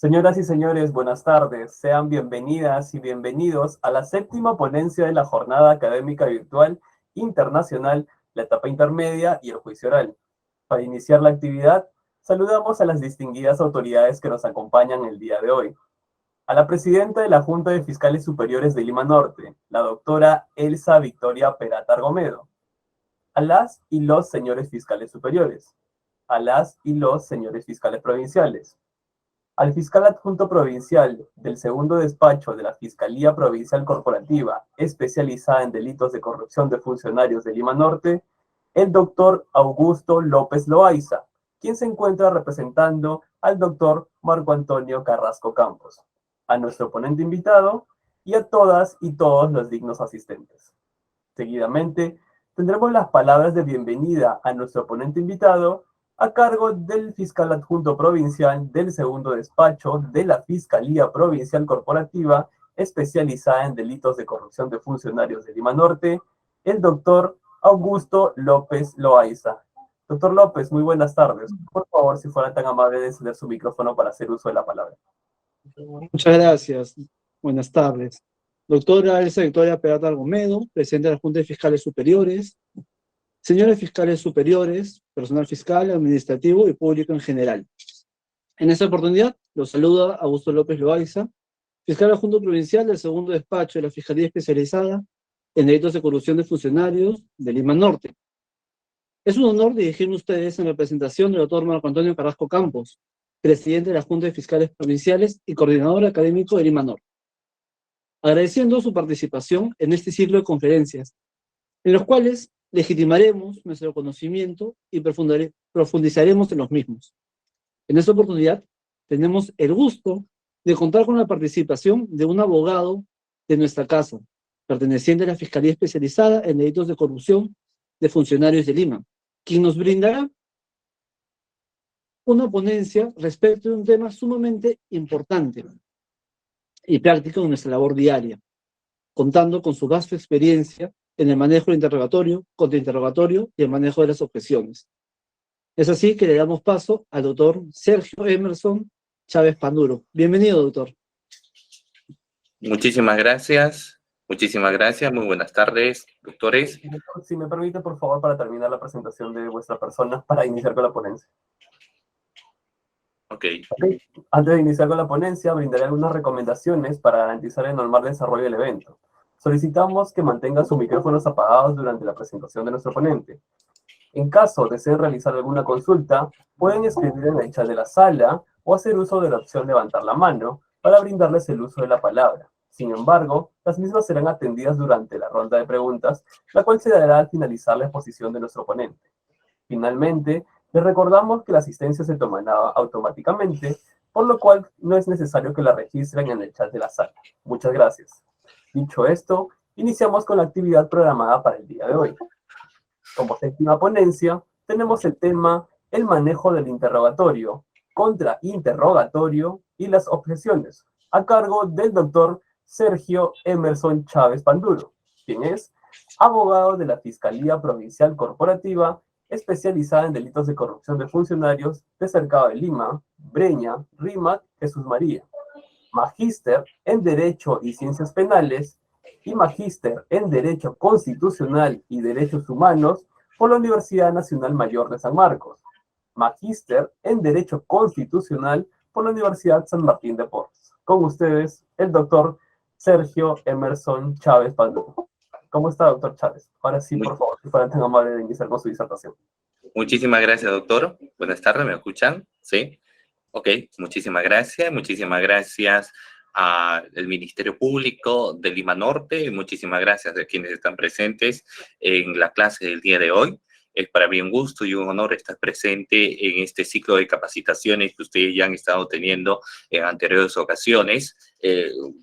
Señoras y señores, buenas tardes. Sean bienvenidas y bienvenidos a la séptima ponencia de la Jornada Académica Virtual Internacional, la etapa intermedia y el juicio oral. Para iniciar la actividad, saludamos a las distinguidas autoridades que nos acompañan el día de hoy. A la presidenta de la Junta de Fiscales Superiores de Lima Norte, la doctora Elsa Victoria Perata Argomedo. A las y los señores fiscales superiores. A las y los señores fiscales provinciales. Al fiscal adjunto provincial del segundo despacho de la Fiscalía Provincial Corporativa, especializada en delitos de corrupción de funcionarios de Lima Norte, el doctor Augusto López Loaiza, quien se encuentra representando al doctor Marco Antonio Carrasco Campos, a nuestro ponente invitado y a todas y todos los dignos asistentes. Seguidamente, tendremos las palabras de bienvenida a nuestro ponente invitado a cargo del fiscal adjunto provincial del segundo despacho de la Fiscalía Provincial Corporativa especializada en delitos de corrupción de funcionarios de Lima Norte, el doctor Augusto López Loaiza. Doctor López, muy buenas tardes. Por favor, si fuera tan amable de encender su micrófono para hacer uso de la palabra. Muchas gracias. Buenas tardes. Doctora Elsa Victoria Perata Argomedo, presidenta de la Junta de Fiscales Superiores, señores fiscales superiores, personal fiscal, administrativo y público en general. En esta oportunidad los saluda Augusto López Loaiza, fiscal adjunto provincial del segundo despacho de la Fiscalía Especializada en Delitos de Corrupción de Funcionarios de Lima Norte. Es un honor dirigirme a ustedes en representación del doctor Marco Antonio Carrasco Campos, presidente de la Junta de Fiscales Provinciales y coordinador académico de Lima Norte, agradeciendo su participación en este ciclo de conferencias, en los cuales legitimaremos nuestro conocimiento y profundizaremos en los mismos. En esta oportunidad tenemos el gusto de contar con la participación de un abogado de nuestra casa, perteneciente a la Fiscalía Especializada en Delitos de Corrupción de Funcionarios de Lima, quien nos brindará una ponencia respecto de un tema sumamente importante y práctico en nuestra labor diaria, contando con su vasta experiencia en el manejo del interrogatorio, contrainterrogatorio y el manejo de las objeciones. Es así que le damos paso al doctor Sergio Emerson Chávez Panduro. Bienvenido, doctor. Muchísimas gracias, muy buenas tardes, doctores. Si me permite, por favor, para terminar la presentación de vuestra persona, para iniciar con la ponencia. Ok. Antes de iniciar con la ponencia, brindaré algunas recomendaciones para garantizar el normal desarrollo del evento. Solicitamos que mantengan sus micrófonos apagados durante la presentación de nuestro ponente. En caso deseen realizar alguna consulta, pueden escribir en el chat de la sala o hacer uso de la opción levantar la mano para brindarles el uso de la palabra. Sin embargo, las mismas serán atendidas durante la ronda de preguntas, la cual se dará al finalizar la exposición de nuestro ponente. Finalmente, les recordamos que la asistencia se tomará automáticamente, por lo cual no es necesario que la registren en el chat de la sala. Muchas gracias. Dicho esto, iniciamos con la actividad programada para el día de hoy. Como séptima ponencia, tenemos el tema el manejo del interrogatorio, contrainterrogatorio y las objeciones, a cargo del doctor Sergio Emerson Chávez Panduro, quien es abogado de la Fiscalía Provincial Corporativa especializada en delitos de corrupción de funcionarios de Cercado de Lima, Breña, Rímac, Jesús María, magíster en Derecho y Ciencias Penales y magíster en Derecho Constitucional y Derechos Humanos por la Universidad Nacional Mayor de San Marcos, magíster en Derecho Constitucional por la Universidad San Martín de Porres. Con ustedes, el doctor Sergio Emerson Chávez Panduro. ¿Cómo está, doctor Chávez? Ahora sí, por favor, si fuera tan amable de iniciar con su disertación. Muchísimas gracias, doctor. Buenas tardes, ¿me escuchan? ¿Sí? Ok, muchísimas gracias al Ministerio Público de Lima Norte y muchísimas gracias a quienes están presentes en la clase del día de hoy. Es para mí un gusto y un honor estar presente en este ciclo de capacitaciones que ustedes ya han estado teniendo en anteriores ocasiones.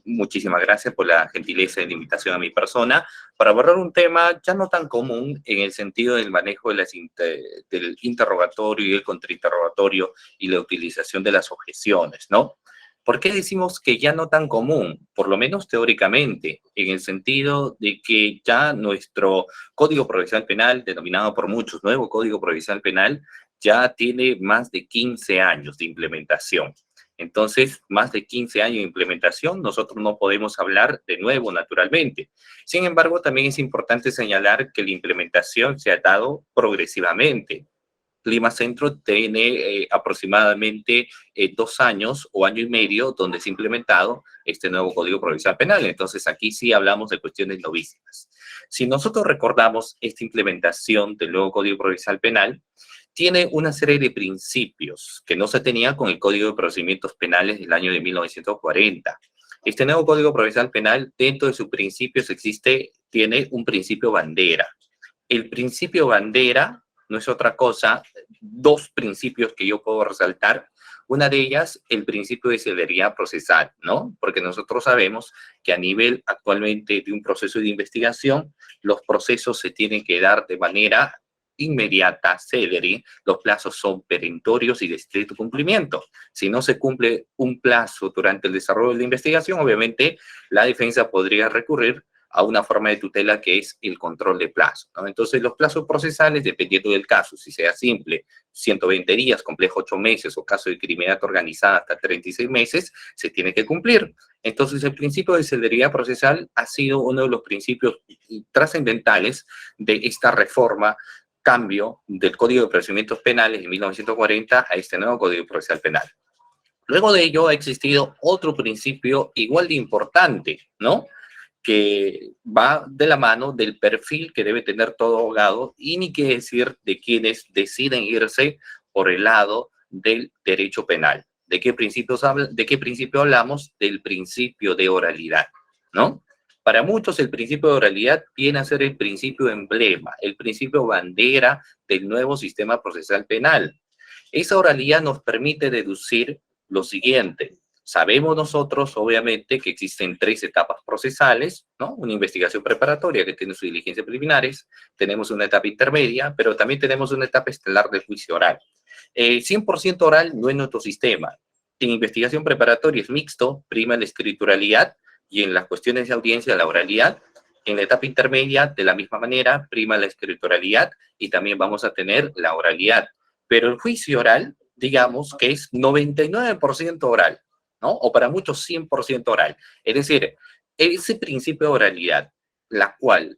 Muchísimas gracias por la gentileza de la invitación a mi persona para abordar un tema ya no tan común en el sentido del manejo de del interrogatorio y el contrainterrogatorio y la utilización de las objeciones, ¿no? ¿Por qué decimos que ya no tan común? Por lo menos teóricamente, en el sentido de que ya nuestro Código Procesal Penal, denominado por muchos Nuevo Código Procesal Penal, ya tiene más de 15 años de implementación. Entonces, más de 15 años de implementación, nosotros no podemos hablar de nuevo, naturalmente. Sin embargo, también es importante señalar que la implementación se ha dado progresivamente. Lima Centro tiene aproximadamente 2 años o año y medio donde se ha implementado este nuevo Código Procesal Penal. Entonces, aquí sí hablamos de cuestiones novísimas. Si nosotros recordamos esta implementación del nuevo Código Procesal Penal, tiene una serie de principios que no se tenía con el Código de Procedimientos Penales del año de 1940. Este nuevo Código Procesal Penal, dentro de sus principios tiene un principio bandera. El principio bandera no es otra cosa, 2 principios que yo puedo resaltar. Una de ellas, el principio de celeridad procesal, ¿no? Porque nosotros sabemos que a nivel actualmente de un proceso de investigación, los procesos se tienen que dar de manera inmediata, célere, los plazos son perentorios y de estricto cumplimiento. Si no se cumple un plazo durante el desarrollo de la investigación, obviamente la defensa podría recurrir a una forma de tutela que es el control de plazo, ¿no? Entonces, los plazos procesales, dependiendo del caso, si sea simple, 120 días, complejo 8 meses, o caso de criminalidad organizada hasta 36 meses, se tiene que cumplir. Entonces, el principio de celeridad procesal ha sido uno de los principios trascendentales de esta reforma, cambio del Código de Procedimientos Penales de 1940 a este nuevo Código Procesal Penal. Luego de ello ha existido otro principio igual de importante, ¿no?, que va de la mano del perfil que debe tener todo abogado, y ni qué decir de quienes deciden irse por el lado del derecho penal. ¿De qué principio hablamos? Del principio de oralidad, ¿no? Para muchos el principio de oralidad viene a ser el principio emblema, el principio bandera del nuevo sistema procesal penal. Esa oralidad nos permite deducir lo siguiente. Sabemos nosotros, obviamente, que existen 3 etapas procesales, ¿no? Una investigación preparatoria que tiene sus diligencias preliminares, tenemos una etapa intermedia, pero también tenemos una etapa estelar del juicio oral. 100% oral no es nuestro sistema. En investigación preparatoria es mixto, prima la escrituralidad, y en las cuestiones de audiencia la oralidad. En la etapa intermedia, de la misma manera, prima la escrituralidad y también vamos a tener la oralidad. Pero el juicio oral, digamos que es 99% oral, ¿no? O para muchos 100% oral. Es decir, ese principio de oralidad, la cual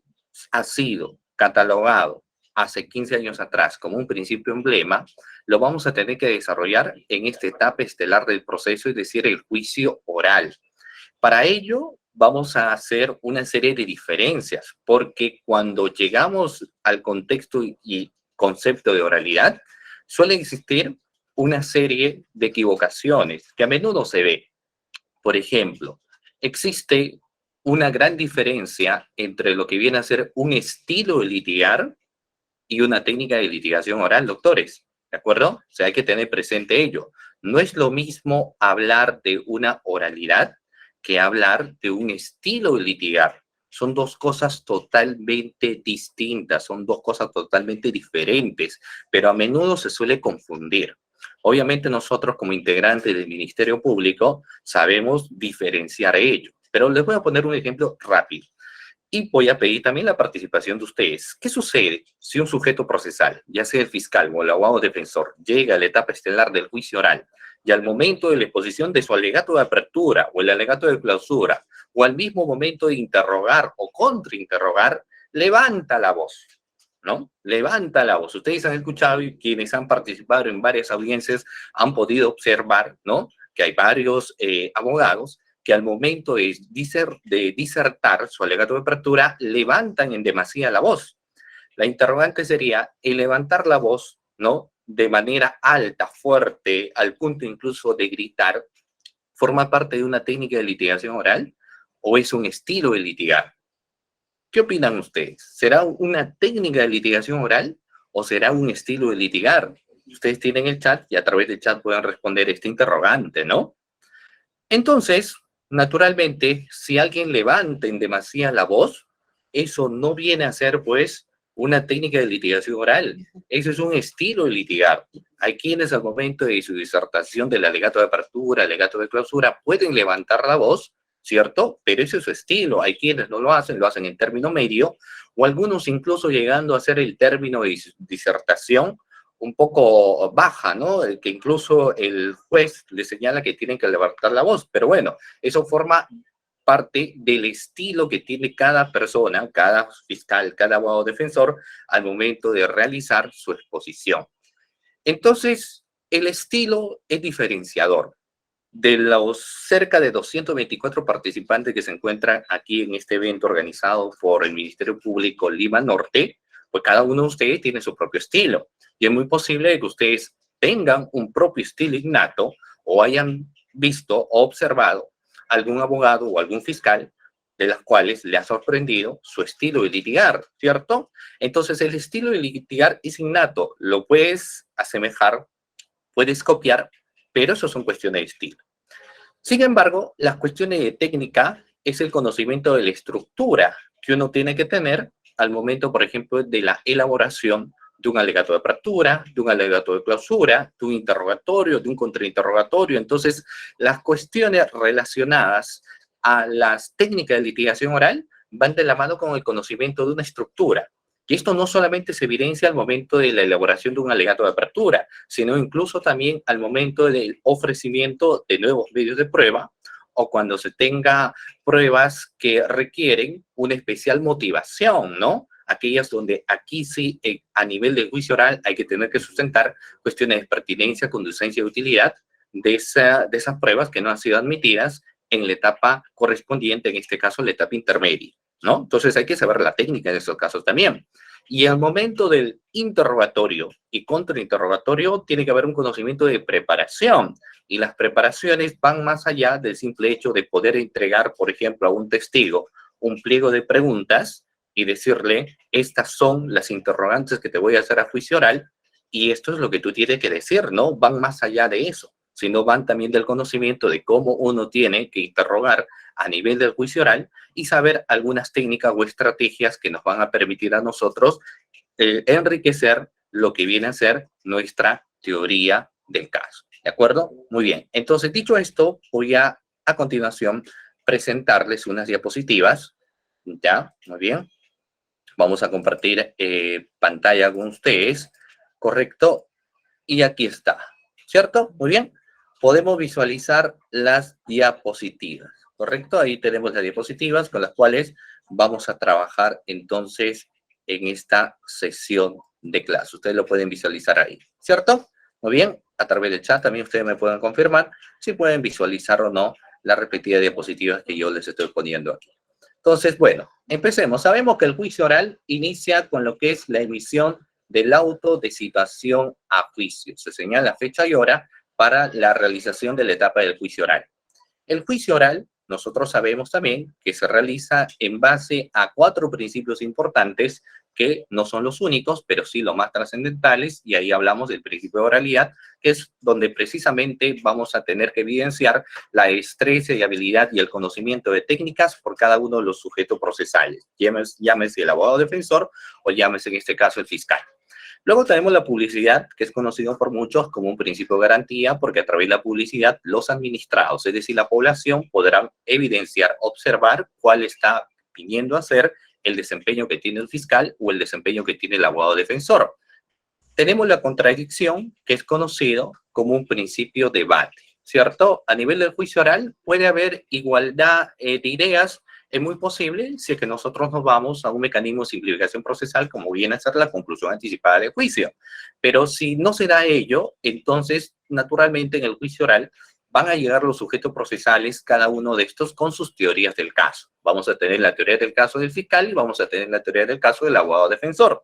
ha sido catalogado hace 15 años atrás como un principio emblema, lo vamos a tener que desarrollar en esta etapa estelar del proceso, es decir, el juicio oral. Para ello, vamos a hacer una serie de diferencias, porque cuando llegamos al contexto y concepto de oralidad, suele existir una serie de equivocaciones que a menudo se ve. Por ejemplo, existe una gran diferencia entre lo que viene a ser un estilo de litigar y una técnica de litigación oral, doctores, ¿de acuerdo? O sea, hay que tener presente ello. No es lo mismo hablar de una oralidad que hablar de un estilo de litigar. Son 2 cosas totalmente distintas, son 2 cosas totalmente diferentes, pero a menudo se suele confundir. Obviamente nosotros como integrantes del Ministerio Público sabemos diferenciar ello, pero les voy a poner un ejemplo rápido y voy a pedir también la participación de ustedes. ¿Qué sucede si un sujeto procesal, ya sea el fiscal o el abogado defensor, llega a la etapa estelar del juicio oral y al momento de la exposición de su alegato de apertura o el alegato de clausura o al mismo momento de interrogar o contrainterrogar, levanta la voz? ¿No? Levanta la voz. Ustedes han escuchado y quienes han participado en varias audiencias han podido observar, ¿no?, que hay varios abogados que al momento de disertar su alegato de apertura levantan en demasía la voz. La interrogante sería el levantar la voz, ¿no?, de manera alta, fuerte, al punto incluso de gritar, ¿forma parte de una técnica de litigación oral o es un estilo de litigar? ¿Qué opinan ustedes? ¿Será una técnica de litigación oral o será un estilo de litigar? Ustedes tienen el chat y a través del chat pueden responder este interrogante, ¿no? Entonces, naturalmente, si alguien levanta en demasía la voz, eso no viene a ser, pues, una técnica de litigación oral. Eso es un estilo de litigar. Hay quienes al momento de su disertación del alegato de apertura, alegato de clausura, pueden levantar la voz, ¿cierto? Pero ese es su estilo. Hay quienes no lo hacen en término medio, o algunos incluso llegando a hacer el término de disertación un poco baja, ¿no? Que incluso el juez le señala que tienen que levantar la voz, pero bueno, eso forma parte del estilo que tiene cada persona, cada fiscal, cada abogado defensor al momento de realizar su exposición. Entonces, el estilo es diferenciador. De los cerca de 224 participantes que se encuentran aquí en este evento organizado por el Ministerio Público Lima Norte, pues cada uno de ustedes tiene su propio estilo. Y es muy posible que ustedes tengan un propio estilo innato o hayan visto o observado algún abogado o algún fiscal de las cuales le ha sorprendido su estilo de litigar, ¿cierto? Entonces, el estilo de litigar es innato, lo puedes asemejar, puedes copiar, pero eso son cuestiones de estilo. Sin embargo, las cuestiones de técnica es el conocimiento de la estructura que uno tiene que tener al momento, por ejemplo, de la elaboración de un alegato de apertura, de un alegato de clausura, de un interrogatorio, de un contrainterrogatorio. Entonces, las cuestiones relacionadas a las técnicas de litigación oral van de la mano con el conocimiento de una estructura. Y esto no solamente se evidencia al momento de la elaboración de un alegato de apertura, sino incluso también al momento del ofrecimiento de nuevos medios de prueba o cuando se tenga pruebas que requieren una especial motivación, ¿no? Aquellas donde aquí sí, a nivel de juicio oral, hay que tener que sustentar cuestiones de pertinencia, conducencia y utilidad de esas pruebas que no han sido admitidas en la etapa correspondiente, en este caso la etapa intermedia, ¿no? Entonces hay que saber la técnica en estos casos también. Y al momento del interrogatorio y contrainterrogatorio tiene que haber un conocimiento de preparación. Y las preparaciones van más allá del simple hecho de poder entregar, por ejemplo, a un testigo un pliego de preguntas y decirle, estas son las interrogantes que te voy a hacer a juicio oral y esto es lo que tú tienes que decir, ¿no? Van más allá de eso, sino van también del conocimiento de cómo uno tiene que interrogar a nivel del juicio oral y saber algunas técnicas o estrategias que nos van a permitir a nosotros enriquecer lo que viene a ser nuestra teoría del caso. ¿De acuerdo? Muy bien. Entonces, dicho esto, voy a continuación presentarles unas diapositivas. ¿Ya? Muy bien. Vamos a compartir pantalla con ustedes. ¿Correcto? Y aquí está. ¿Cierto? Muy bien. Podemos visualizar las diapositivas. ¿Correcto? Ahí tenemos las diapositivas con las cuales vamos a trabajar entonces en esta sesión de clase. Ustedes lo pueden visualizar ahí. ¿Cierto? Muy bien. A través del chat también ustedes me pueden confirmar si pueden visualizar o no las repetidas diapositivas que yo les estoy poniendo aquí. Entonces, bueno, empecemos. Sabemos que el juicio oral inicia con lo que es la emisión del auto de citación a juicio. Se señala fecha y hora para la realización de la etapa del juicio oral. El juicio oral, nosotros sabemos también que se realiza en base a 4 principios importantes que no son los únicos, pero sí los más trascendentales, y ahí hablamos del principio de oralidad, que es donde precisamente vamos a tener que evidenciar la destreza y habilidad y el conocimiento de técnicas por cada uno de los sujetos procesales, llámese el abogado defensor o llámese en este caso el fiscal. Luego tenemos la publicidad, que es conocido por muchos como un principio de garantía, porque a través de la publicidad los administrados, es decir, la población, podrán evidenciar, observar cuál está viniendo a ser el desempeño que tiene el fiscal o el desempeño que tiene el abogado defensor. Tenemos la contradicción, que es conocido como un principio de debate, ¿cierto? A nivel del juicio oral puede haber igualdad de ideas. Es muy posible si es que nosotros nos vamos a un mecanismo de simplificación procesal como viene a ser la conclusión anticipada de juicio. Pero si no se da ello, entonces naturalmente en el juicio oral van a llegar los sujetos procesales, cada uno de estos con sus teorías del caso. Vamos a tener la teoría del caso del fiscal y vamos a tener la teoría del caso del abogado defensor.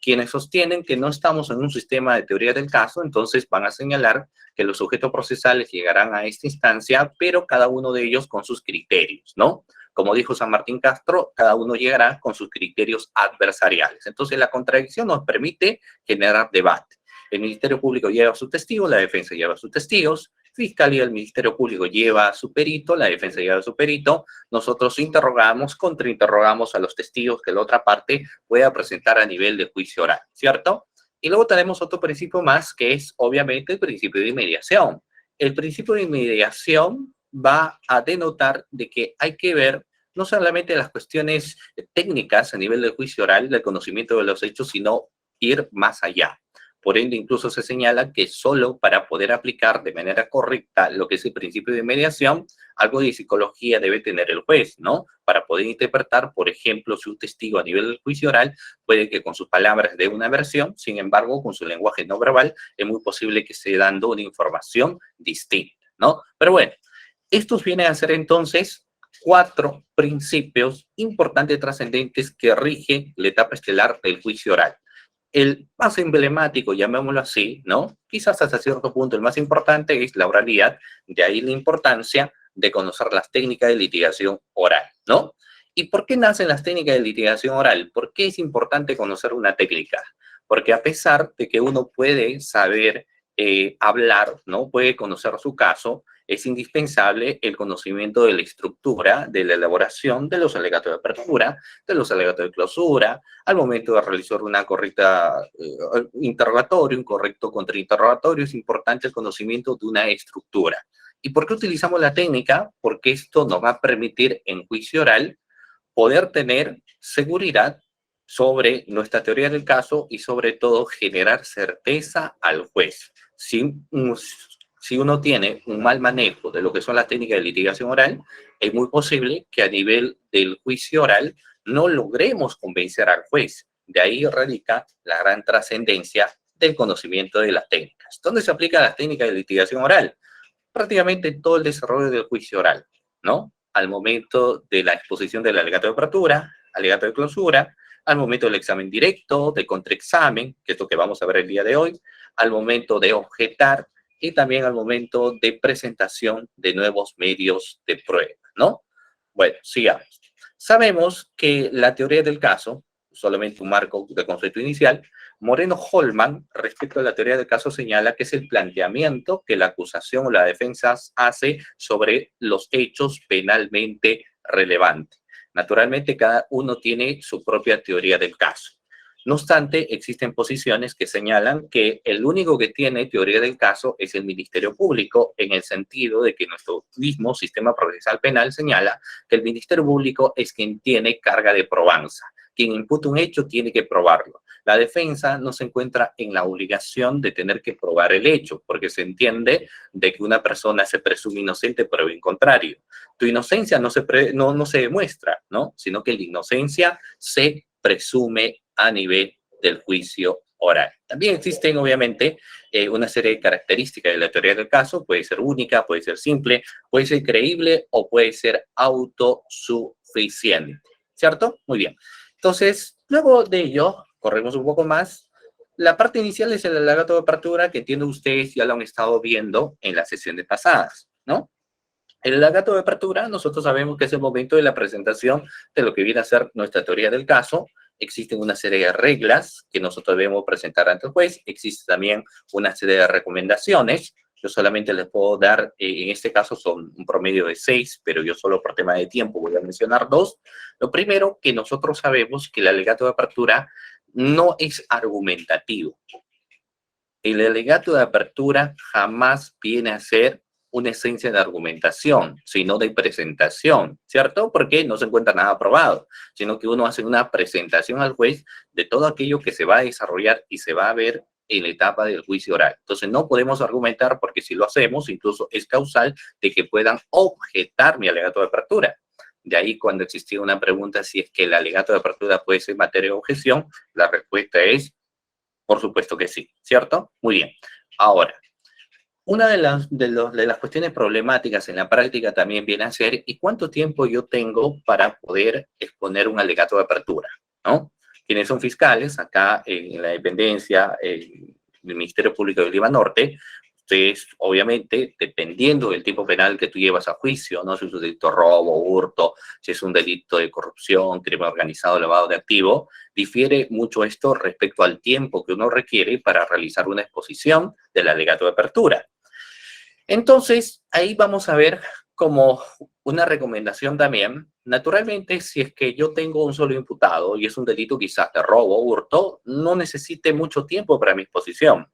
Quienes sostienen que no estamos en un sistema de teoría del caso, entonces van a señalar que los sujetos procesales llegarán a esta instancia, pero cada uno de ellos con sus criterios, ¿no? Como dijo San Martín Castro, cada uno llegará con sus criterios adversariales. Entonces, la contradicción nos permite generar debate. El Ministerio Público lleva a sus testigos, la defensa lleva a sus testigos, Fiscalía del Ministerio Público lleva a su perito, la defensa lleva a su perito, nosotros interrogamos, contrainterrogamos a los testigos que la otra parte pueda presentar a nivel de juicio oral, ¿cierto? Y luego tenemos otro principio más, que es obviamente el principio de inmediación. El principio de inmediación va a denotar de que hay que ver no solamente las cuestiones técnicas a nivel del juicio oral, del conocimiento de los hechos, sino ir más allá. Por ende, incluso se señala que solo para poder aplicar de manera correcta lo que es el principio de mediación, algo de psicología debe tener el juez, ¿no? Para poder interpretar, por ejemplo, si un testigo a nivel del juicio oral puede que con sus palabras dé una versión, sin embargo, con su lenguaje no verbal es muy posible que esté dando una información distinta, ¿no? Pero bueno, estos vienen a ser entonces 4 principios importantes trascendentes que rigen la etapa estelar del juicio oral. El más emblemático, llamémoslo así, ¿no? Quizás hasta cierto punto el más importante es la oralidad, de ahí la importancia de conocer las técnicas de litigación oral, ¿no? ¿Y por qué nacen las técnicas de litigación oral? ¿Por qué es importante conocer una técnica? Porque a pesar de que uno puede saber hablar, ¿no? Puede conocer su caso, es indispensable el conocimiento de la estructura, de la elaboración de los alegatos de apertura, de los alegatos de clausura, al momento de realizar una correcta interrogatorio, un correcto contrainterrogatorio, es importante el conocimiento de una estructura. ¿Y por qué utilizamos la técnica? Porque esto nos va a permitir en juicio oral poder tener seguridad sobre nuestra teoría del caso y sobre todo generar certeza al juez. Si uno tiene un mal manejo de lo que son las técnicas de litigación oral, es muy posible que a nivel del juicio oral no logremos convencer al juez. De ahí radica la gran trascendencia del conocimiento de las técnicas. ¿Dónde se aplican las técnicas de litigación oral? Prácticamente todo el desarrollo del juicio oral, ¿no? Al momento de la exposición del alegato de apertura, alegato de clausura, al momento del examen directo, de contraexamen, que es lo que vamos a ver el día de hoy, al momento de objetar y también al momento de presentación de nuevos medios de prueba, ¿no? Bueno, sigamos. Sabemos que la teoría del caso, solamente un marco de concepto inicial, Moreno-Holman, respecto a la teoría del caso, señala que es el planteamiento que la acusación o la defensa hace sobre los hechos penalmente relevantes. Naturalmente, cada uno tiene su propia teoría del caso. No obstante, existen posiciones que señalan que el único que tiene teoría del caso es el Ministerio Público, en el sentido de que nuestro mismo sistema procesal penal señala que el Ministerio Público es quien tiene carga de probanza. Quien imputa un hecho tiene que probarlo. La defensa no se encuentra en la obligación de tener que probar el hecho, porque se entiende de que una persona se presume inocente, pero en contrario. Tu inocencia no se demuestra, ¿no? Sino que la inocencia se presume a nivel del juicio oral. También existen, obviamente, una serie de características de la teoría del caso. Puede ser única, puede ser simple, puede ser creíble o puede ser autosuficiente, ¿cierto? Muy bien. Entonces, luego de ello, corremos un poco más. La parte inicial es el alegato de apertura, que entiendo ustedes ya lo han estado viendo en las sesiones pasadas, ¿no? El alegato de apertura, nosotros sabemos que es el momento de la presentación de lo que viene a ser nuestra teoría del caso. Existen una serie de reglas que nosotros debemos presentar ante el juez. Existe también una serie de recomendaciones. Yo solamente les puedo dar, en este caso son un promedio de 6, pero yo solo por tema de tiempo voy a mencionar 2. Lo primero, que nosotros sabemos que el alegato de apertura no es argumentativo. El alegato de apertura jamás viene a ser una esencia de argumentación, sino de presentación, ¿cierto? Porque no se encuentra nada aprobado, sino que uno hace una presentación al juez de todo aquello que se va a desarrollar y se va a ver en la etapa del juicio oral. Entonces no podemos argumentar, porque si lo hacemos, incluso es causal de que puedan objetar mi alegato de apertura. De ahí, cuando existía una pregunta si es que el alegato de apertura puede ser materia de objeción, la respuesta es, por supuesto que sí, ¿cierto? Muy bien. Ahora, una de las cuestiones problemáticas en la práctica también viene a ser, ¿y cuánto tiempo yo tengo para poder exponer un alegato de apertura? ¿No? Quienes son fiscales, acá en la dependencia del Ministerio Público de Lima Norte, ustedes, obviamente, dependiendo del tipo penal que tú llevas a juicio, ¿no? Si es un delito de robo, hurto, si es un delito de corrupción, crimen organizado, lavado de activo, difiere mucho esto respecto al tiempo que uno requiere para realizar una exposición del alegato de apertura. Entonces, ahí vamos a ver como una recomendación también. Naturalmente, si es que yo tengo un solo imputado y es un delito quizás de robo o hurto, no necesite mucho tiempo para mi exposición.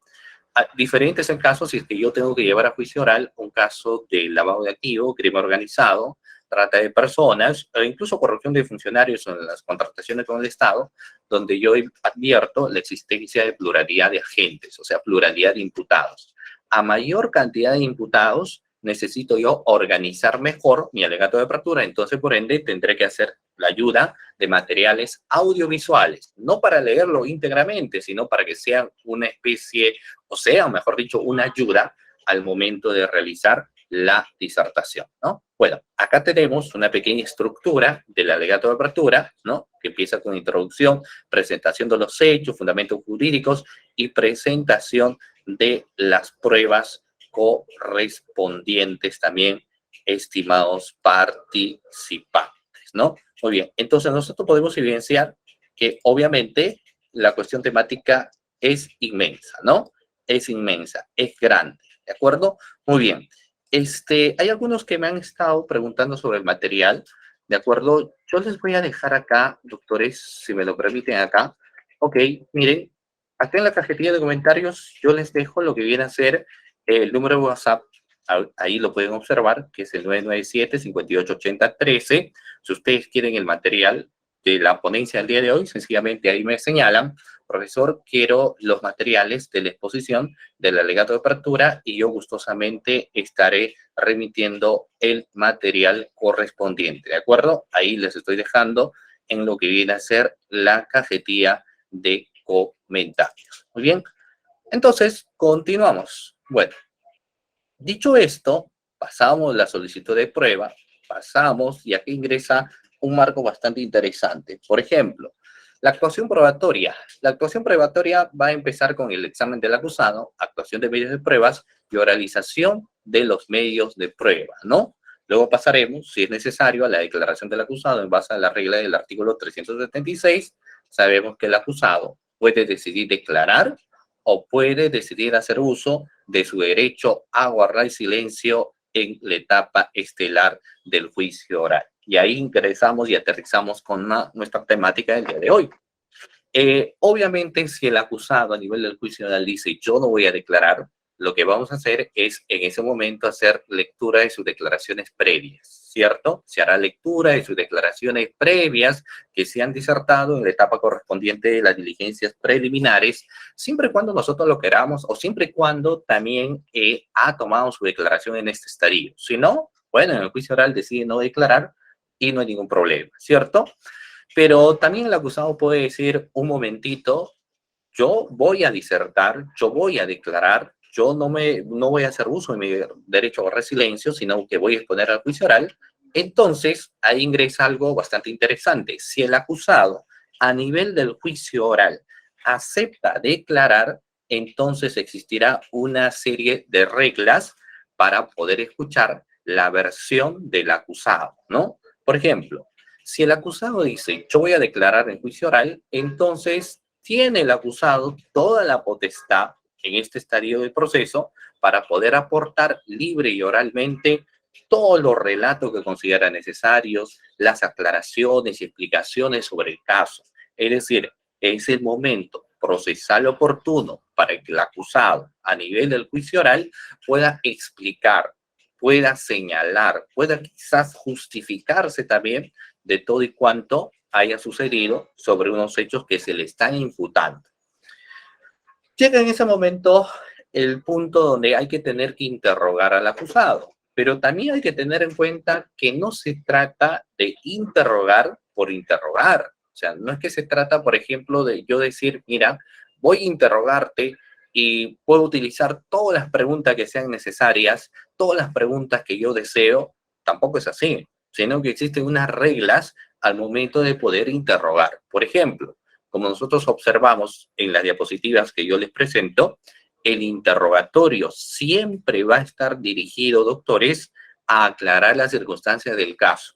Diferente es el caso si es que yo tengo que llevar a juicio oral un caso de lavado de activo, crimen organizado, trata de personas, o incluso corrupción de funcionarios en las contrataciones con el Estado, donde yo advierto la existencia de pluralidad de agentes, o sea, pluralidad de imputados. A mayor cantidad de imputados, necesito yo organizar mejor mi alegato de apertura, entonces por ende tendré que hacer la ayuda de materiales audiovisuales, no para leerlo íntegramente, sino para que sea una especie, o sea, mejor dicho, una ayuda al momento de realizar la disertación, ¿no? Bueno, acá tenemos una pequeña estructura del alegato de apertura, ¿no? Que empieza con introducción, presentación de los hechos, fundamentos jurídicos y presentación de las pruebas correspondientes también, estimados participantes, ¿no? Muy bien, entonces nosotros podemos evidenciar que obviamente la cuestión temática es inmensa, ¿no? Es inmensa, es grande, ¿de acuerdo? Muy bien. Hay algunos que me han estado preguntando sobre el material, ¿de acuerdo? Yo les voy a dejar acá, doctores, si me lo permiten acá. Ok, miren, acá en la cajetilla de comentarios yo les dejo lo que viene a ser el número de WhatsApp. Ahí lo pueden observar, que es el 997-5880-13. Si ustedes quieren el material de la ponencia del día de hoy, sencillamente ahí me señalan, profesor, quiero los materiales de la exposición del alegato de apertura y yo gustosamente estaré remitiendo el material correspondiente, ¿de acuerdo? Ahí les estoy dejando en lo que viene a ser la cajetilla de comentarios. Muy bien, entonces continuamos. Bueno, dicho esto, pasamos la solicitud de prueba, pasamos y aquí ingresa un marco bastante interesante. Por ejemplo, la actuación probatoria. La actuación probatoria va a empezar con el examen del acusado, actuación de medios de pruebas y oralización de los medios de prueba, ¿no? Luego pasaremos, si es necesario, a la declaración del acusado en base a la regla del artículo 376. Sabemos que el acusado puede decidir declarar o puede decidir hacer uso de su derecho a guardar silencio en la etapa estelar del juicio oral. Y ahí ingresamos y aterrizamos con nuestra temática del día de hoy. Obviamente, si el acusado a nivel del juicio oral dice yo no voy a declarar, lo que vamos a hacer es en ese momento hacer lectura de sus declaraciones previas, ¿cierto? Se hará lectura de sus declaraciones previas que se han disertado en la etapa correspondiente de las diligencias preliminares, siempre y cuando nosotros lo queramos o siempre y cuando también ha tomado su declaración en este estadio. Si no, bueno, en el juicio oral decide no declarar y no hay ningún problema, ¿cierto? Pero también el acusado puede decir, un momentito, yo voy a disertar, yo voy a declarar, yo no voy a hacer uso de mi derecho a guardar silencio, sino que voy a exponer al juicio oral. Entonces, ahí ingresa algo bastante interesante. Si el acusado, a nivel del juicio oral, acepta declarar, entonces existirá una serie de reglas para poder escuchar la versión del acusado, ¿no? Por ejemplo, si el acusado dice, yo voy a declarar en juicio oral, entonces tiene el acusado toda la potestad en este estadio del proceso para poder aportar libre y oralmente todos los relatos que considera necesarios, las aclaraciones y explicaciones sobre el caso. Es decir, es el momento procesal oportuno para que el acusado a nivel del juicio oral pueda explicar, pueda señalar, pueda quizás justificarse también de todo y cuanto haya sucedido sobre unos hechos que se le están imputando. Llega en ese momento el punto donde hay que tener que interrogar al acusado, pero también hay que tener en cuenta que no se trata de interrogar por interrogar. O sea, no es que se trata, por ejemplo, de yo decir, mira, voy a interrogarte y puedo utilizar todas las preguntas que sean necesarias, todas las preguntas que yo deseo. Tampoco es así, sino que existen unas reglas al momento de poder interrogar. Por ejemplo, como nosotros observamos en las diapositivas que yo les presento, el interrogatorio siempre va a estar dirigido, doctores, a aclarar las circunstancias del caso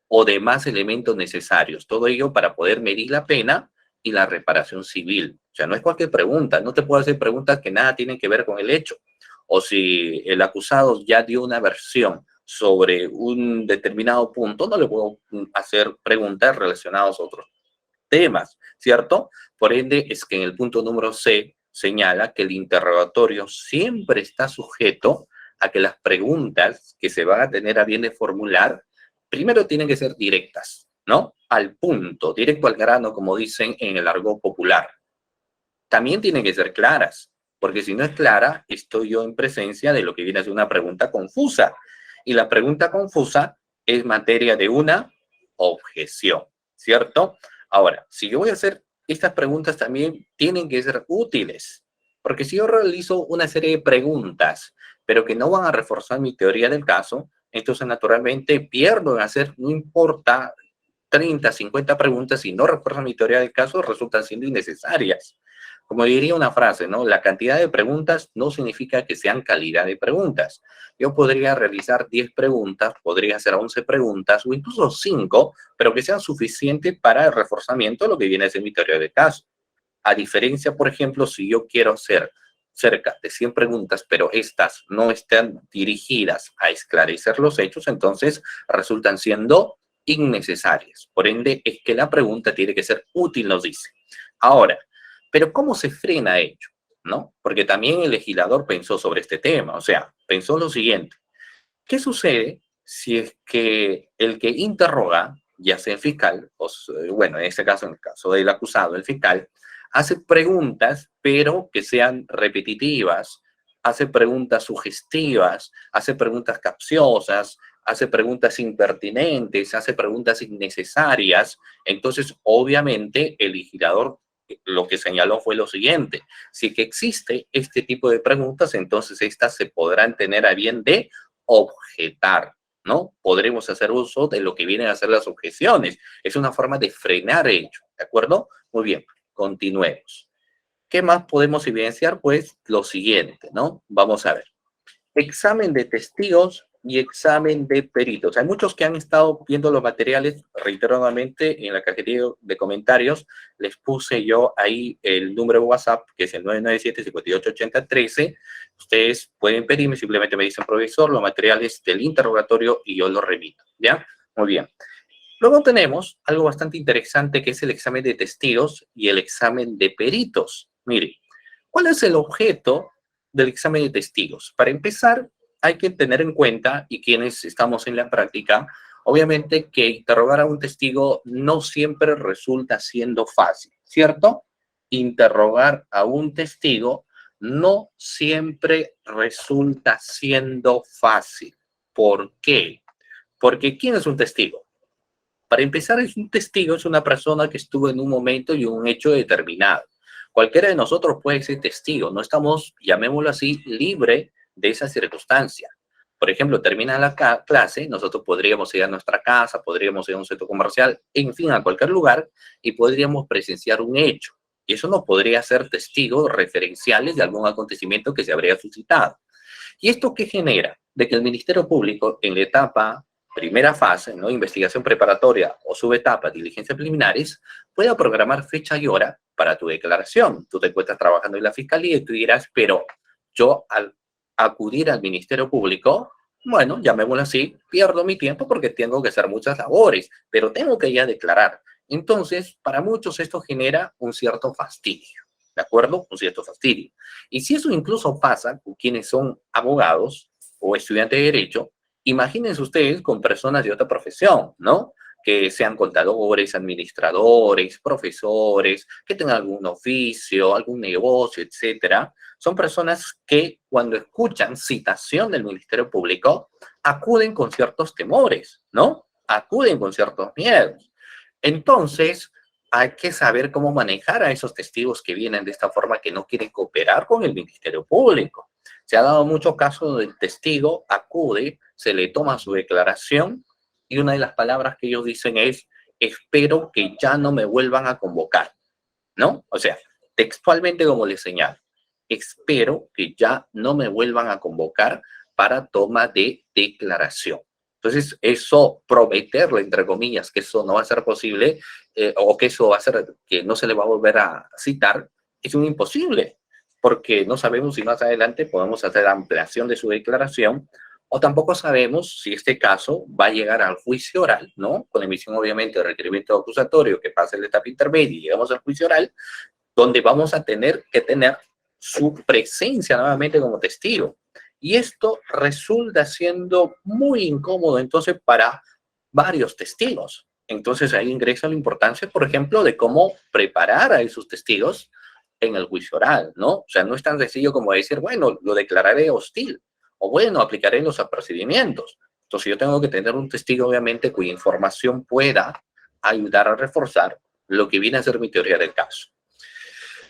o demás elementos necesarios. Todo ello para poder medir la pena y la reparación civil. O sea, no es cualquier pregunta. No te puedo hacer preguntas que nada tienen que ver con el hecho. O si el acusado ya dio una versión sobre un determinado punto, no le puedo hacer preguntas relacionadas a otros temas, ¿cierto? Por ende, es que en el punto número C señala que el interrogatorio siempre está sujeto a que las preguntas que se van a tener a bien de formular primero tienen que ser directas, ¿no? Al punto, directo al grano, como dicen en el argot popular. También tienen que ser claras, porque si no es clara, estoy yo en presencia de lo que viene a ser una pregunta confusa. Y la pregunta confusa es materia de una objeción, ¿cierto? Ahora, si yo voy a hacer estas preguntas, también tienen que ser útiles, porque si yo realizo una serie de preguntas, pero que no van a reforzar mi teoría del caso, entonces naturalmente pierdo en hacer, no importa, 30, 50 preguntas, si no refuerzan mi teoría del caso, resultan siendo innecesarias. Como diría una frase, ¿no? La cantidad de preguntas no significa que sean calidad de preguntas. Yo podría realizar 10 preguntas, podría hacer 11 preguntas o incluso 5, pero que sean suficientes para el reforzamiento de lo que viene a ser mi teoría del caso. A diferencia, por ejemplo, si yo quiero hacer cerca de 100 preguntas, pero estas no están dirigidas a esclarecer los hechos, entonces resultan siendo innecesarias. Por ende, es que la pregunta tiene que ser útil, nos dice. Ahora, pero ¿cómo se frena ello? ¿No? Porque también el legislador pensó sobre este tema, o sea, pensó lo siguiente. ¿Qué sucede si es que el que interroga, ya sea el fiscal, o, bueno, en este caso, en el caso del acusado, el fiscal, hace preguntas, pero que sean repetitivas, hace preguntas sugestivas, hace preguntas capciosas, hace preguntas impertinentes, hace preguntas innecesarias? Entonces, obviamente, el legislador lo que señaló fue lo siguiente: si que existe este tipo de preguntas, entonces estas se podrán tener a bien de objetar, ¿no? Podremos hacer uso de lo que vienen a ser las objeciones. Es una forma de frenar ello, ¿de acuerdo? Muy bien, continuemos. ¿Qué más podemos evidenciar? Pues lo siguiente, ¿no? Vamos a ver. Examen de testigos y examen de peritos. Hay muchos que han estado viendo los materiales reiteradamente. En la cajería de comentarios les puse yo ahí el número de WhatsApp, que es el 997-5880-13. Ustedes pueden pedirme, simplemente me dicen: profesor, los materiales del interrogatorio, y yo los remito, ¿ya? Muy bien. Luego tenemos algo bastante interesante, que es el examen de testigos y el examen de peritos. Mire, ¿cuál es el objeto del examen de testigos? Para empezar, hay que tener en cuenta, y quienes estamos en la práctica, obviamente que interrogar a un testigo no siempre resulta siendo fácil, ¿cierto? Interrogar a un testigo no siempre resulta siendo fácil. ¿Por qué? Porque ¿quién es un testigo? Para empezar, es un testigo, es una persona que estuvo en un momento y un hecho determinado. Cualquiera de nosotros puede ser testigo, no estamos, llamémoslo así, libre de esa circunstancia. Por ejemplo, termina la clase, nosotros podríamos ir a nuestra casa, podríamos ir a un centro comercial, en fin, a cualquier lugar, y podríamos presenciar un hecho. Y eso nos podría ser testigos referenciales de algún acontecimiento que se habría suscitado. ¿Y esto qué genera? De que el Ministerio Público, en la etapa primera fase, ¿no?, investigación preparatoria, o subetapa, diligencias preliminares, pueda programar fecha y hora para tu declaración. Tú te encuentras trabajando en la fiscalía y tú dirás: pero yo, al acudir al Ministerio Público, bueno, llamémoslo así, pierdo mi tiempo porque tengo que hacer muchas labores, pero tengo que ya declarar. Entonces, para muchos esto genera un cierto fastidio, ¿de acuerdo? Un cierto fastidio. Y si eso incluso pasa con quienes son abogados o estudiantes de derecho, imagínense ustedes con personas de otra profesión, ¿no? Que sean contadores, administradores, profesores, que tengan algún oficio, algún negocio, etcétera. Son personas que, cuando escuchan citación del Ministerio Público, acuden con ciertos temores, ¿no? Acuden con ciertos miedos. Entonces, hay que saber cómo manejar a esos testigos que vienen de esta forma, que no quieren cooperar con el Ministerio Público. Se ha dado mucho caso del testigo, acude, se le toma su declaración, y una de las palabras que ellos dicen es: espero que ya no me vuelvan a convocar, ¿no? O sea, textualmente, como les señalo, espero que ya no me vuelvan a convocar para toma de declaración. Entonces, eso, prometerle, entre comillas, que eso no va a ser posible, o que eso va a ser, que no se le va a volver a citar, es un imposible, porque no sabemos si más adelante podemos hacer ampliación de su declaración, o tampoco sabemos si este caso va a llegar al juicio oral, ¿no? Con emisión, obviamente, de requerimiento acusatorio, que pase la etapa intermedia y llegamos al juicio oral, donde vamos a tener que tener su presencia nuevamente como testigo. Y esto resulta siendo muy incómodo, entonces, para varios testigos. Entonces ahí ingresa la importancia, por ejemplo, de cómo preparar a esos testigos en el juicio oral, ¿no? O sea, no es tan sencillo como decir, bueno, lo declararé hostil, o bueno, aplicaré los procedimientos. Entonces yo tengo que tener un testigo, obviamente, cuya información pueda ayudar a reforzar lo que viene a ser mi teoría del caso.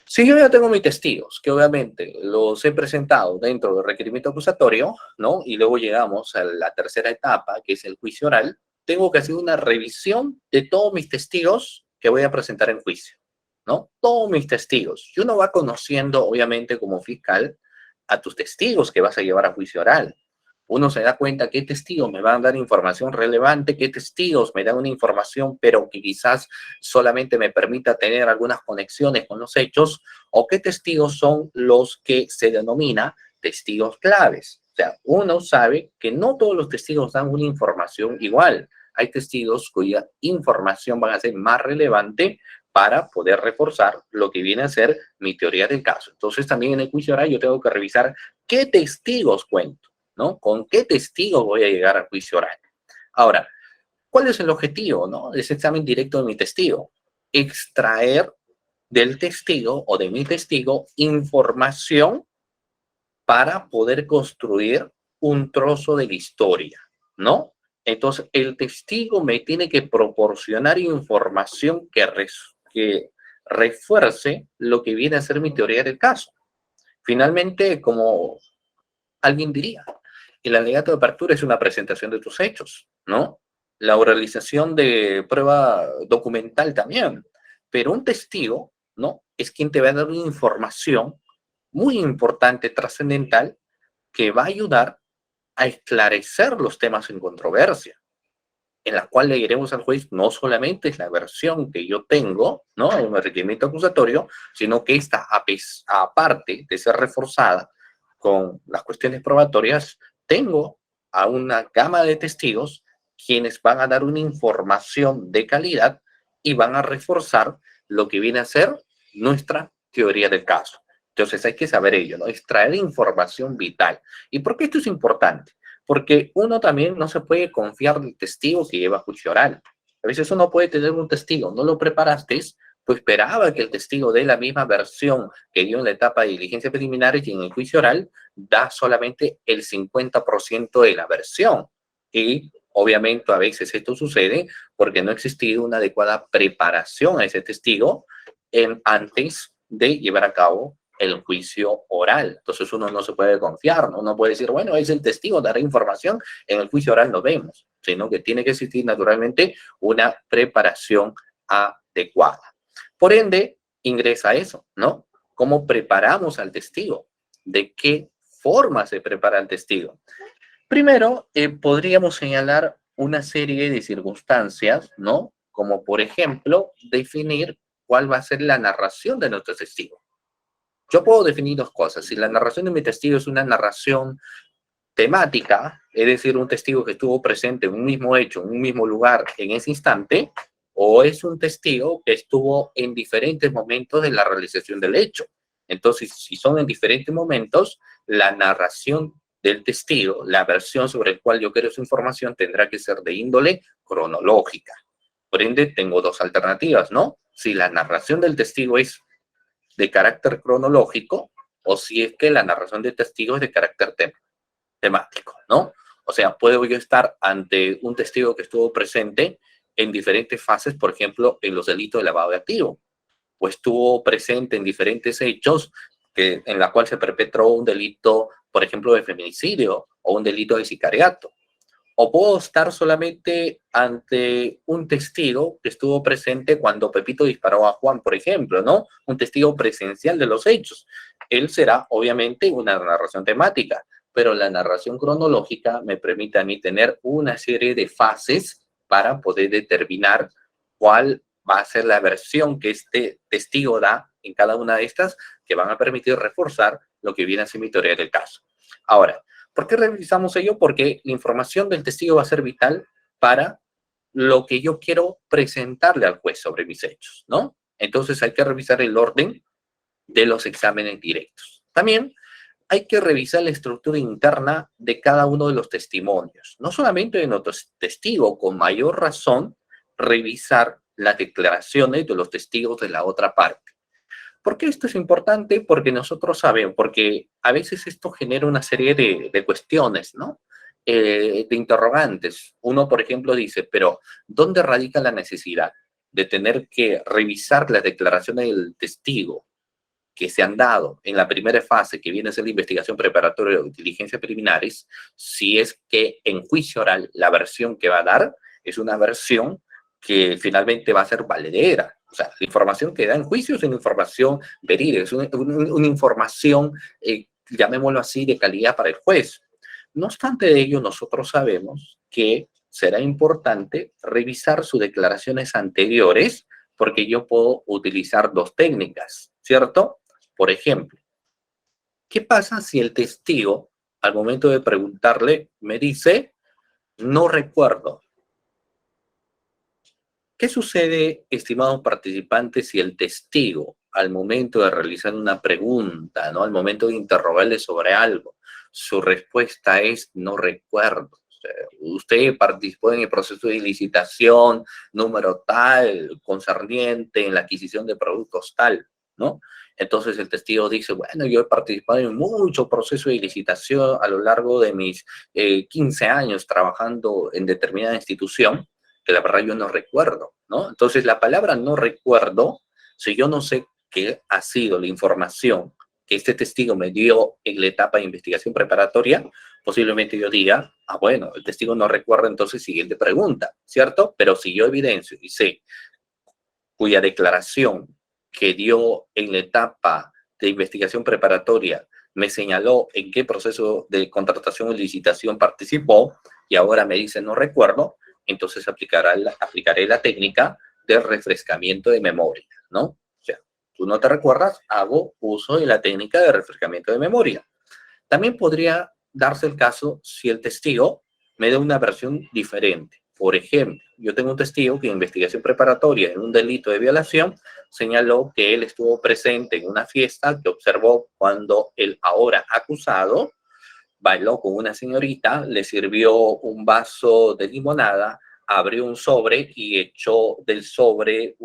Si yo ya tengo mis testigos, que obviamente los he presentado dentro del requerimiento acusatorio, ¿no? Y luego llegamos a la tercera etapa, que es el juicio oral, tengo que hacer una revisión de todos mis testigos que voy a presentar en juicio, ¿no? Todos mis testigos. Y uno va conociendo, obviamente, como fiscal, a tus testigos que vas a llevar a juicio oral. Uno se da cuenta qué testigos me van a dar información relevante, qué testigos me dan una información, pero que quizás solamente me permita tener algunas conexiones con los hechos, o qué testigos son los que se denomina testigos claves. O sea, uno sabe que no todos los testigos dan una información igual. Hay testigos cuya información va a ser más relevante para poder reforzar lo que viene a ser mi teoría del caso. Entonces, también en el juicio oral yo tengo que revisar qué testigos cuento, ¿no? ¿Con qué testigos voy a llegar al juicio oral? Ahora, ¿cuál es el objetivo, no? De ese examen directo de mi testigo. Extraer del testigo o de mi testigo información para poder construir un trozo de la historia, ¿no? Entonces, el testigo me tiene que proporcionar información que refuerce lo que viene a ser mi teoría del caso. Finalmente, como alguien diría, el alegato de apertura es una presentación de tus hechos, ¿no? La oralización de prueba documental también. Pero un testigo, ¿no? Es quien te va a dar una información muy importante, trascendental, que va a ayudar a esclarecer los temas en controversia, en la cual le diremos al juez no solamente es la versión que yo tengo, ¿no? En el requerimiento acusatorio, sino que esta, aparte de ser reforzada con las cuestiones probatorias, tengo a una gama de testigos quienes van a dar una información de calidad y van a reforzar lo que viene a ser nuestra teoría del caso. Entonces hay que saber ello, ¿no? Extraer información vital. ¿Y por qué esto es importante? Porque uno también no se puede confiar del testigo que lleva juicio oral. A veces uno puede tener un testigo, no lo preparaste, pues esperaba que el testigo dé la misma versión que dio en la etapa de diligencia preliminar y en el juicio oral da solamente el 50% de la versión. Y obviamente a veces esto sucede porque no ha existido una adecuada preparación a ese testigo antes de llevar a cabo el juicio oral. Entonces uno no se puede confiar, ¿no? Uno puede decir, bueno, es el testigo, dará información, en el juicio oral no vemos, sino que tiene que existir naturalmente una preparación adecuada. Por ende, ingresa eso, ¿no? ¿Cómo preparamos al testigo? ¿De qué forma se prepara el testigo? Primero, podríamos señalar una serie de circunstancias, ¿no? Como por ejemplo, definir cuál va a ser la narración de nuestro testigo. Yo puedo definir dos cosas. Si la narración de mi testigo es una narración temática, es decir, un testigo que estuvo presente en un mismo hecho, en un mismo lugar, en ese instante, o es un testigo que estuvo en diferentes momentos de la realización del hecho. Entonces, si son en diferentes momentos, la narración del testigo, la versión sobre la cual yo quiero su información, tendrá que ser de índole cronológica. Por ende, tengo dos alternativas, ¿no? Si la narración del testigo es de carácter cronológico o si es que la narración de testigo es de carácter temático, ¿no? O sea, puedo yo estar ante un testigo que estuvo presente en diferentes fases, por ejemplo, en los delitos de lavado de activo, o estuvo presente en diferentes hechos en la cual se perpetró un delito, por ejemplo, de feminicidio o un delito de sicariato. O puedo estar solamente ante un testigo que estuvo presente cuando Pepito disparó a Juan, por ejemplo, ¿no? Un testigo presencial de los hechos. Él será, obviamente, una narración temática, pero la narración cronológica me permite a mí tener una serie de fases para poder determinar cuál va a ser la versión que este testigo da en cada una de estas, que van a permitir reforzar lo que viene a ser mi teoría del caso. Ahora, ¿por qué revisamos ello? Porque la información del testigo va a ser vital para lo que yo quiero presentarle al juez sobre mis hechos, ¿no? Entonces hay que revisar el orden de los exámenes directos. También hay que revisar la estructura interna de cada uno de los testimonios. No solamente de nuestro testigo, con mayor razón, revisar las declaraciones de los testigos de la otra parte. ¿Por qué esto es importante? Porque nosotros sabemos, porque a veces esto genera una serie de cuestiones, ¿no? De interrogantes. Uno, por ejemplo, dice, pero ¿dónde radica la necesidad de tener que revisar las declaraciones del testigo que se han dado en la primera fase, que viene a ser la investigación preparatoria o diligencias preliminares, si es que en juicio oral la versión que va a dar es una versión que finalmente va a ser valedera? O sea, la información que da en juicio es una información verídica, es una información, llamémoslo así, de calidad para el juez. No obstante de ello, nosotros sabemos que será importante revisar sus declaraciones anteriores, porque yo puedo utilizar dos técnicas, ¿cierto? Por ejemplo, ¿qué pasa si el testigo, al momento de preguntarle, me dice, no recuerdo? ¿Qué sucede, estimados participantes, si el testigo, al momento de realizar una pregunta, ¿no? Al momento de interrogarle sobre algo, su respuesta es no recuerdo? O sea, usted participó en el proceso de licitación número tal, concerniente en la adquisición de productos tal, ¿no? Entonces el testigo dice, bueno, yo he participado en muchos procesos de licitación a lo largo de mis 15 años trabajando en determinada institución, que la verdad yo no recuerdo, ¿no? Entonces la palabra no recuerdo, si yo no sé qué ha sido la información que este testigo me dio en la etapa de investigación preparatoria, posiblemente yo diga, ah, bueno, el testigo no recuerda, entonces siguiente pregunta, ¿cierto? Pero si yo evidencio y sé cuya declaración que dio en la etapa de investigación preparatoria me señaló en qué proceso de contratación o licitación participó y ahora me dice no recuerdo, entonces aplicaré la técnica de refrescamiento de memoria, ¿no? O sea, tú no te recuerdas, hago uso de la técnica de refrescamiento de memoria. También podría darse el caso si el testigo me da una versión diferente. Por ejemplo, yo tengo un testigo que en investigación preparatoria en un delito de violación señaló que él estuvo presente en una fiesta que observó cuando el ahora acusado bailó con una señorita, le sirvió un vaso de limonada, abrió un sobre y echó del sobre,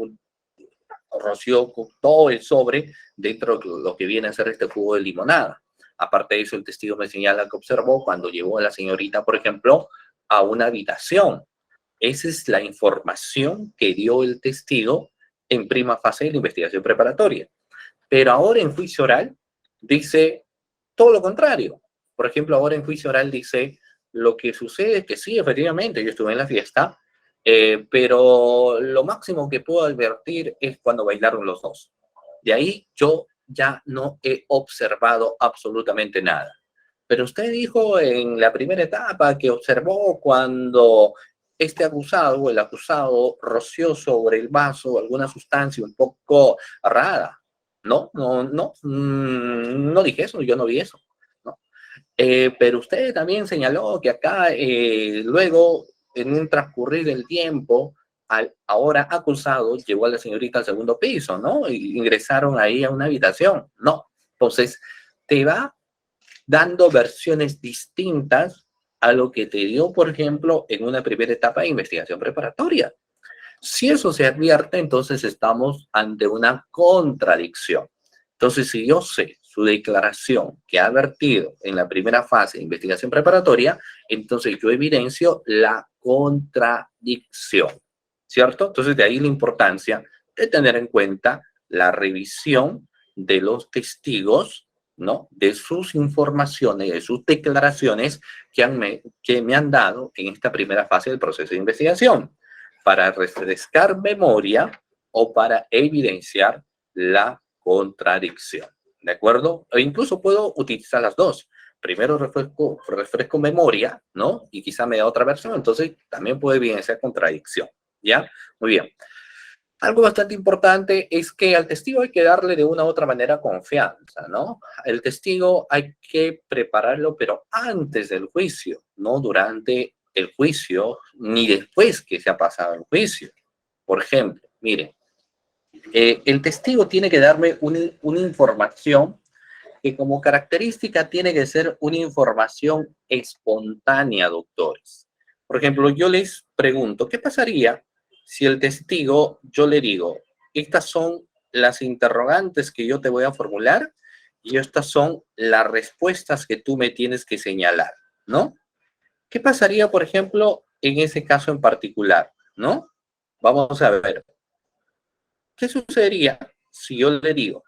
roció todo el sobre dentro de lo que viene a ser este jugo de limonada. Aparte de eso, el testigo me señala que observó cuando llevó a la señorita, por ejemplo, a una habitación. Esa es la información que dio el testigo en prima fase de la investigación preparatoria. Pero ahora en juicio oral dice todo lo contrario. Por ejemplo, ahora en juicio oral dice, lo que sucede es que sí, efectivamente, yo estuve en la fiesta, pero lo máximo que puedo advertir es cuando bailaron los dos. De ahí yo ya no he observado absolutamente nada. Pero usted dijo en la primera etapa que observó cuando este acusado o el acusado roció sobre el vaso alguna sustancia un poco rara. No, no dije eso, yo no vi eso. ¿No? Pero usted también señaló que acá luego, en un transcurrir del tiempo, al ahora acusado llevó a la señorita al segundo piso, ¿no? Y ingresaron ahí a una habitación. No. Entonces, te va dando versiones distintas a lo que te dio, por ejemplo, en una primera etapa de investigación preparatoria. Si eso se advierte, entonces estamos ante una contradicción. Entonces, si yo sé su declaración que ha vertido en la primera fase de investigación preparatoria, entonces yo evidencio la contradicción, ¿cierto? Entonces, de ahí la importancia de tener en cuenta la revisión de los testigos, ¿no? De sus informaciones, de sus declaraciones que me han dado en esta primera fase del proceso de investigación, para refrescar memoria o para evidenciar la contradicción, ¿de acuerdo? E incluso puedo utilizar las dos. Primero refresco memoria, ¿no? Y quizá me da otra versión, entonces también puede evidenciar contradicción, ¿ya? Muy bien. Algo bastante importante es que al testigo hay que darle de una u otra manera confianza, ¿no? El testigo hay que prepararlo, pero antes del juicio, no durante el juicio, ni después que se ha pasado el juicio. Por ejemplo, miren, el testigo tiene que darme una información que como característica tiene que ser una información espontánea, doctores. Por ejemplo, yo les pregunto, ¿qué pasaría si el testigo, yo le digo, estas son las interrogantes que yo te voy a formular y estas son las respuestas que tú me tienes que señalar, ¿no? ¿Qué pasaría, por ejemplo, en ese caso en particular, ¿no? Vamos a ver. ¿Qué sucedería si yo le digo,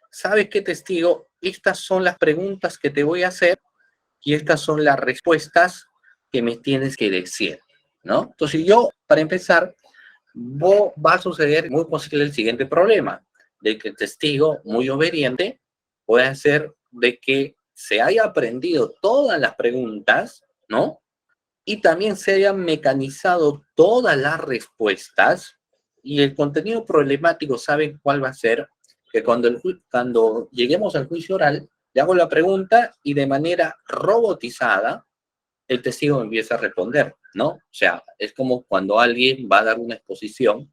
¿sabes qué, testigo? Estas son las preguntas que te voy a hacer y estas son las respuestas que me tienes que decir, ¿no? Entonces yo, para empezar, va a suceder muy posible el siguiente problema, de que el testigo, muy obediente, puede ser de que se haya aprendido todas las preguntas, ¿no? Y también se hayan mecanizado todas las respuestas y el contenido problemático, ¿saben cuál va a ser? Que cuando lleguemos al juicio oral, le hago la pregunta y de manera robotizada, el testigo empieza a responder, ¿no? O sea, es como cuando alguien va a dar una exposición,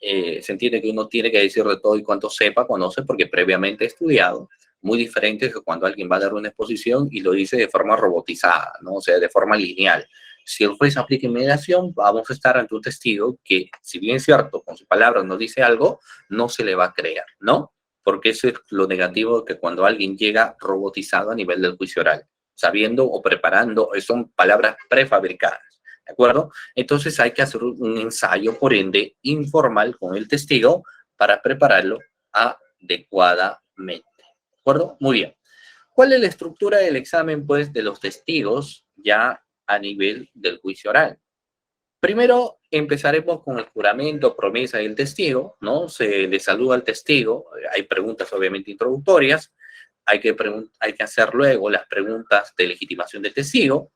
se entiende que uno tiene que decir de todo y cuanto sepa, conoce, porque previamente ha estudiado. Muy diferente que cuando alguien va a dar una exposición y lo dice de forma robotizada, ¿no? O sea, de forma lineal. Si el juez aplica inmediación, vamos a estar ante un testigo que, si bien es cierto, con sus palabras nos dice algo, no se le va a creer, ¿no? Porque eso es lo negativo, que cuando alguien llega robotizado a nivel del juicio oral, sabiendo o preparando, son palabras prefabricadas, ¿de acuerdo? Entonces hay que hacer un ensayo, por ende, informal con el testigo para prepararlo adecuadamente, ¿de acuerdo? Muy bien. ¿Cuál es la estructura del examen, pues, de los testigos ya a nivel del juicio oral? Primero empezaremos con el juramento, promesa del testigo, ¿no? Se le saluda al testigo, hay preguntas obviamente introductorias, hay que hacer luego las preguntas de legitimación del testigo,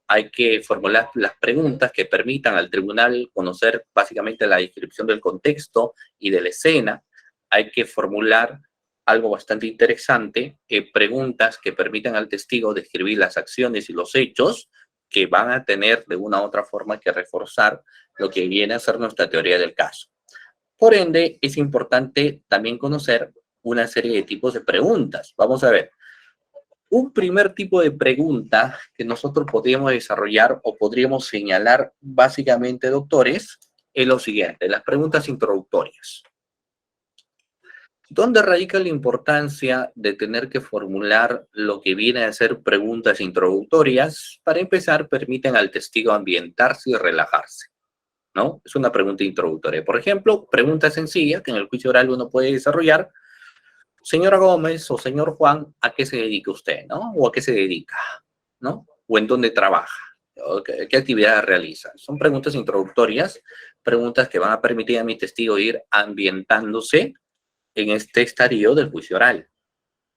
hay que formular las preguntas que permitan al tribunal conocer básicamente la descripción del contexto y de la escena, hay que formular algo bastante interesante, preguntas que permitan al testigo describir las acciones y los hechos que van a tener de una u otra forma que reforzar lo que viene a ser nuestra teoría del caso. Por ende, es importante también conocer una serie de tipos de preguntas. Vamos a ver. Un primer tipo de pregunta que nosotros podríamos desarrollar o podríamos señalar básicamente, doctores, es lo siguiente, las preguntas introductorias. ¿Dónde radica la importancia de tener que formular lo que viene a ser preguntas introductorias? Para empezar, permiten al testigo ambientarse y relajarse, ¿no? Es una pregunta introductoria. Por ejemplo, pregunta sencilla que en el juicio oral uno puede desarrollar. Señora Gómez o señor Juan, ¿a qué se dedica usted, no? ¿O a qué se dedica, no? ¿O en dónde trabaja? ¿Qué actividades realiza? Son preguntas introductorias, preguntas que van a permitir a mi testigo ir ambientándose en este estadio del juicio oral.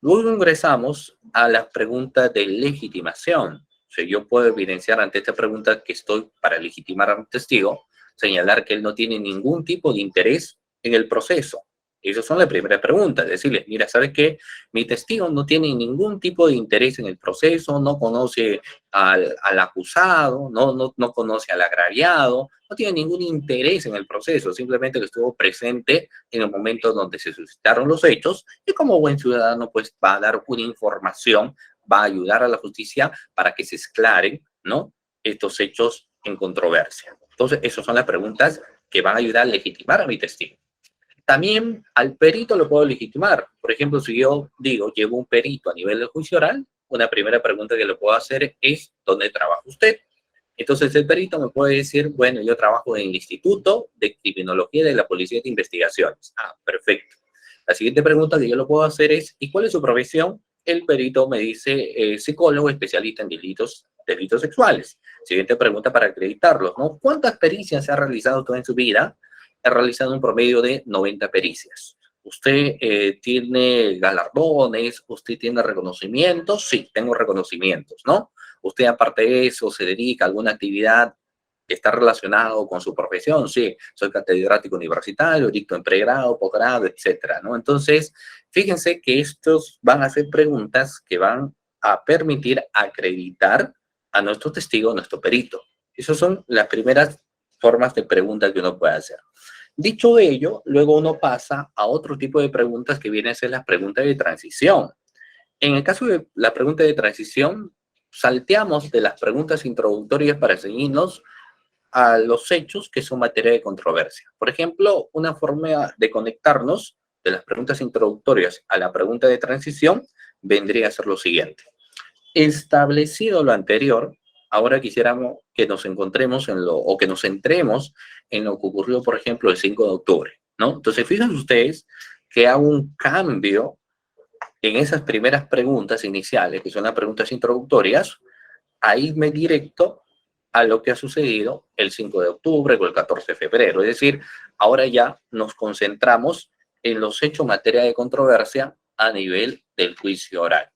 Luego ingresamos a las preguntas de legitimación. O sea, yo puedo evidenciar ante esta pregunta que estoy para legitimar a un testigo, señalar que él no tiene ningún tipo de interés en el proceso. Esas son las primeras preguntas, decirle, mira, ¿sabes qué? Mi testigo no tiene ningún tipo de interés en el proceso, no conoce al acusado, no conoce al agraviado, no tiene ningún interés en el proceso, simplemente que estuvo presente en el momento donde se suscitaron los hechos y como buen ciudadano pues va a dar una información, va a ayudar a la justicia para que se esclaren, ¿no?, estos hechos en controversia. Entonces, esas son las preguntas que van a ayudar a legitimar a mi testigo. También al perito lo puedo legitimar. Por ejemplo, si yo digo, llevo un perito a nivel del juicio oral, una primera pregunta que le puedo hacer es, ¿dónde trabaja usted? Entonces el perito me puede decir, bueno, yo trabajo en el Instituto de Criminología de la Policía de Investigaciones. Ah, perfecto. La siguiente pregunta que yo le puedo hacer es, ¿y cuál es su profesión? El perito me dice, psicólogo especialista en delitos sexuales. Siguiente pregunta para acreditarlos, ¿no? ¿Cuántas pericias se ha realizado usted en su vida? He realizado un promedio de 90 pericias. ¿Usted tiene galardones? ¿Usted tiene reconocimientos? Sí, tengo reconocimientos, ¿no? ¿Usted aparte de eso se dedica a alguna actividad que está relacionado con su profesión? Sí, soy catedrático universitario, dicto en pregrado, posgrado, etcétera, ¿no? Entonces, fíjense que estos van a ser preguntas que van a permitir acreditar a nuestro testigo, a nuestro perito. Esas son las primeras formas de preguntas que uno puede hacer. Dicho ello, luego uno pasa a otro tipo de preguntas que vienen a ser las preguntas de transición. En el caso de la pregunta de transición, salteamos de las preguntas introductorias para seguirnos a los hechos que son materia de controversia. Por ejemplo, una forma de conectarnos de las preguntas introductorias a la pregunta de transición vendría a ser lo siguiente. Establecido lo anterior, ahora quisiéramos que nos encontremos o que nos centremos en lo que ocurrió, por ejemplo, el 5 de octubre, ¿no? Entonces, fíjense ustedes que hago un cambio en esas primeras preguntas iniciales, que son las preguntas introductorias, ahí me directo a lo que ha sucedido el 5 de octubre o el 14 de febrero. Es decir, ahora ya nos concentramos en los hechos materia de controversia a nivel del juicio oral.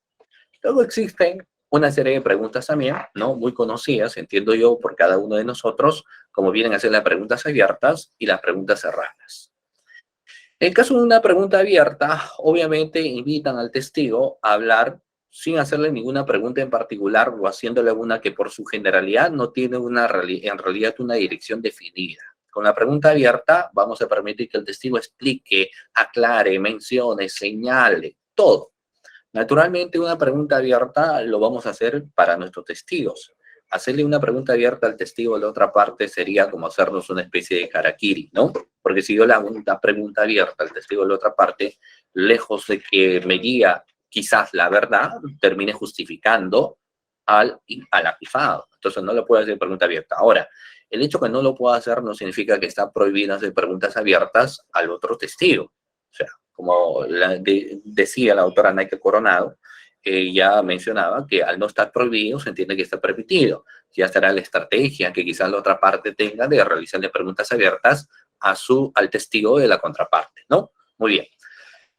Luego existen una serie de preguntas también, ¿no? Muy conocidas, entiendo yo, por cada uno de nosotros, como vienen a ser las preguntas abiertas y las preguntas cerradas. En caso de una pregunta abierta, obviamente invitan al testigo a hablar sin hacerle ninguna pregunta en particular o haciéndole una que por su generalidad no tiene en realidad una dirección definida. Con la pregunta abierta vamos a permitir que el testigo explique, aclare, mencione, señale, todo. Naturalmente, una pregunta abierta lo vamos a hacer para nuestros testigos. Hacerle una pregunta abierta al testigo de la otra parte sería como hacernos una especie de harakiri, ¿no? Porque si yo le hago una pregunta abierta al testigo de la otra parte, lejos de que me diga quizás la verdad, termine justificando al acusado. Entonces no le puedo hacer pregunta abierta. Ahora, el hecho que no lo pueda hacer no significa que está prohibido hacer preguntas abiertas al otro testigo. O sea, como decía la autora Naike Coronado, ya mencionaba que al no estar prohibido se entiende que está permitido. Ya será la estrategia que quizás la otra parte tenga de realizarle preguntas abiertas al testigo de la contraparte, ¿no? Muy bien.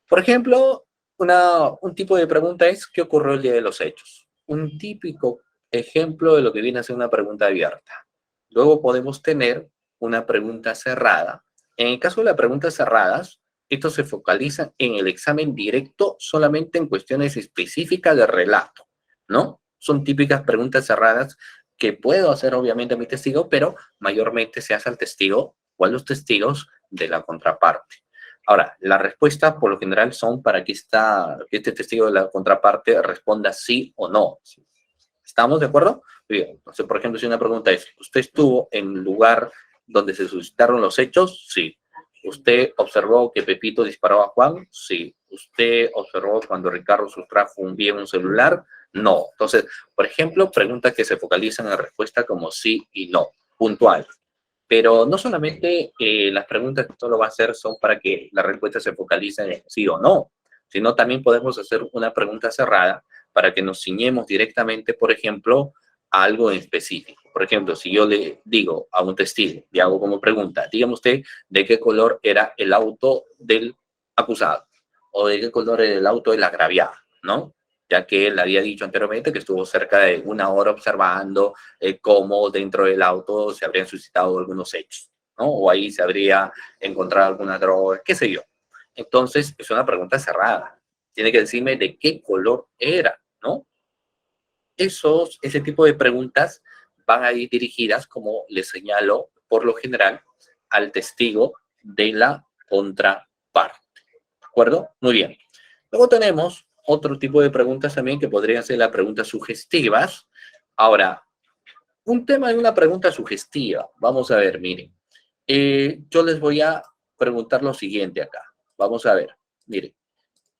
Por ejemplo, un tipo de pregunta es, ¿qué ocurrió el día de los hechos? Un típico ejemplo de lo que viene a ser una pregunta abierta. Luego podemos tener una pregunta cerrada. En el caso de las preguntas cerradas, esto se focaliza en el examen directo solamente en cuestiones específicas de relato, ¿no? Son típicas preguntas cerradas que puedo hacer obviamente a mi testigo, pero mayormente se hace al testigo o a los testigos de la contraparte. Ahora, las respuestas por lo general son para que este testigo de la contraparte responda sí o no. ¿Estamos de acuerdo? Bien. Entonces, por ejemplo, si una pregunta es, ¿usted estuvo en el lugar donde se suscitaron los hechos? Sí. ¿Usted observó que Pepito disparó a Juan? Sí. ¿Usted observó cuando Ricardo sustrajo un bien un celular? No. Entonces, por ejemplo, preguntas que se focalizan en la respuesta como sí y no, puntual. Pero no solamente las preguntas que solo va a hacer son para que la respuesta se focalice en sí o no, sino también podemos hacer una pregunta cerrada para que nos ciñemos directamente, por ejemplo, a algo en específico. Por ejemplo, si yo le digo a un testigo, le hago como pregunta, dígame usted de qué color era el auto del acusado o de qué color era el auto del agraviado, ¿no? Ya que él había dicho anteriormente que estuvo cerca de una hora observando cómo dentro del auto se habrían suscitado algunos hechos, ¿no? O ahí se habría encontrado alguna droga, qué sé yo. Entonces, es una pregunta cerrada. Tiene que decirme de qué color era, ¿no? Ese tipo de preguntas van a ir dirigidas, como les señalo, por lo general, al testigo de la contraparte. ¿De acuerdo? Muy bien. Luego tenemos otro tipo de preguntas también que podrían ser las preguntas sugestivas. Ahora, un tema de una pregunta sugestiva. Vamos a ver, miren. Yo les voy a preguntar lo siguiente acá. Vamos a ver. Miren.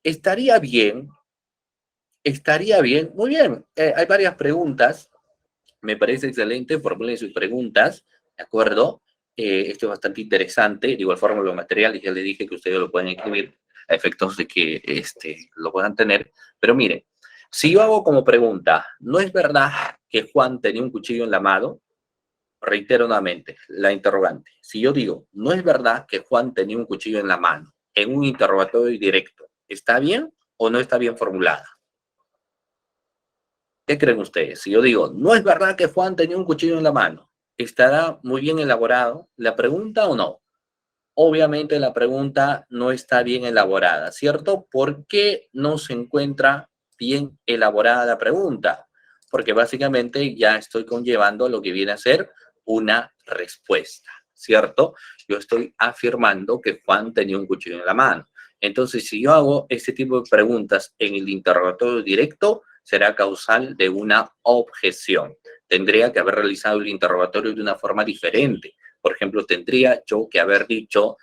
Estaría bien, muy bien. Hay varias preguntas. Me parece excelente. Formulen sus preguntas. ¿De acuerdo? Esto es bastante interesante. De igual forma, los materiales ya les dije que ustedes lo pueden escribir a efectos de que lo puedan tener. Pero miren, si yo hago como pregunta, ¿no es verdad que Juan tenía un cuchillo en la mano? Reitero nuevamente la interrogante. Si yo digo, ¿no es verdad que Juan tenía un cuchillo en la mano? En un interrogatorio directo, ¿está bien o no está bien formulada? ¿Qué creen ustedes? Si yo digo, ¿no es verdad que Juan tenía un cuchillo en la mano? ¿Estará muy bien elaborado la pregunta o no? Obviamente la pregunta no está bien elaborada, ¿cierto? ¿Por qué no se encuentra bien elaborada la pregunta? Porque básicamente ya estoy conllevando lo que viene a ser una respuesta, ¿cierto? Yo estoy afirmando que Juan tenía un cuchillo en la mano. Entonces, si yo hago este tipo de preguntas en el interrogatorio directo, será causal de una objeción. Tendría que haber realizado el interrogatorio de una forma diferente. Por ejemplo, tendría yo que haber dicho,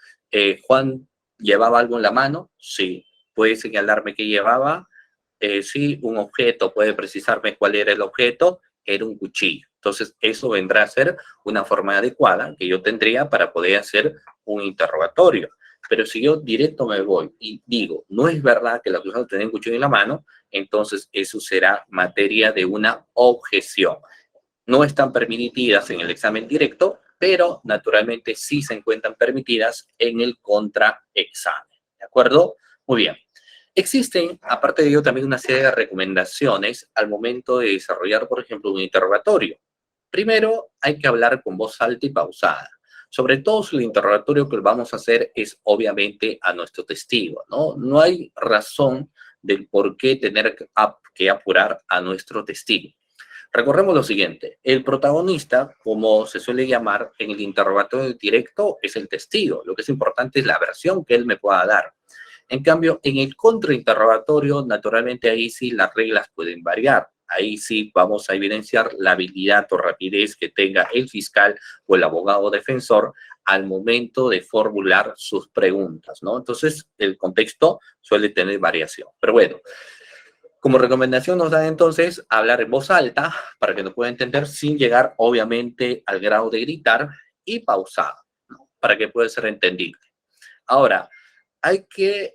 Juan, ¿llevaba algo en la mano? Sí. ¿Puede señalarme qué llevaba? Sí, un objeto. ¿Puede precisarme cuál era el objeto? Era un cuchillo. Entonces, eso vendrá a ser una forma adecuada que yo tendría para poder hacer un interrogatorio. Pero si yo directo me voy y digo, no es verdad que el acusado tenía un cuchillo en la mano, entonces eso será materia de una objeción. No están permitidas en el examen directo, pero naturalmente sí se encuentran permitidas en el contraexamen. ¿De acuerdo? Muy bien. Existen, aparte de ello, también una serie de recomendaciones al momento de desarrollar, por ejemplo, un interrogatorio. Primero, hay que hablar con voz alta y pausada. Sobre todo si el interrogatorio que vamos a hacer es obviamente a nuestro testigo, ¿no? No hay razón del por qué tener que apurar a nuestro testigo. Recordemos lo siguiente, el protagonista, como se suele llamar en el interrogatorio directo, es el testigo. Lo que es importante es la versión que él me pueda dar. En cambio, en el contrainterrogatorio, naturalmente ahí sí las reglas pueden variar. Ahí sí vamos a evidenciar la habilidad o rapidez que tenga el fiscal o el abogado defensor al momento de formular sus preguntas, ¿no? Entonces, el contexto suele tener variación. Pero bueno, como recomendación nos da entonces hablar en voz alta para que nos pueda entender sin llegar obviamente al grado de gritar y pausado, ¿no? Para que pueda ser entendible. Ahora, hay que,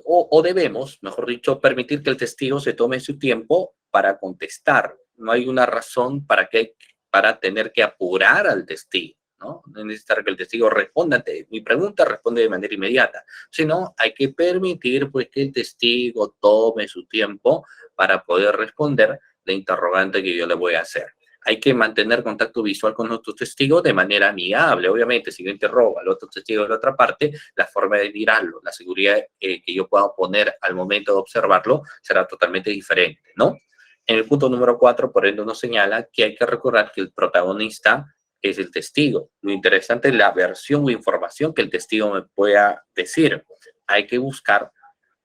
o debemos, mejor dicho, permitir que el testigo se tome su tiempo para contestar. No hay una razón para tener que apurar al testigo, ¿no? No es necesario que el testigo responda ante mi pregunta, responde de manera inmediata, sino hay que permitir pues que el testigo tome su tiempo para poder responder la interrogante que yo le voy a hacer. Hay que mantener contacto visual con nuestros testigos de manera amigable. Obviamente, si yo interrogo al otro testigo de la otra parte, la forma de mirarlo, la seguridad que yo pueda poner al momento de observarlo será totalmente diferente, ¿no? En el punto número 4, por ende, nos señala que hay que recordar que el protagonista es el testigo. Lo interesante es la versión o información que el testigo me pueda decir. Hay que buscar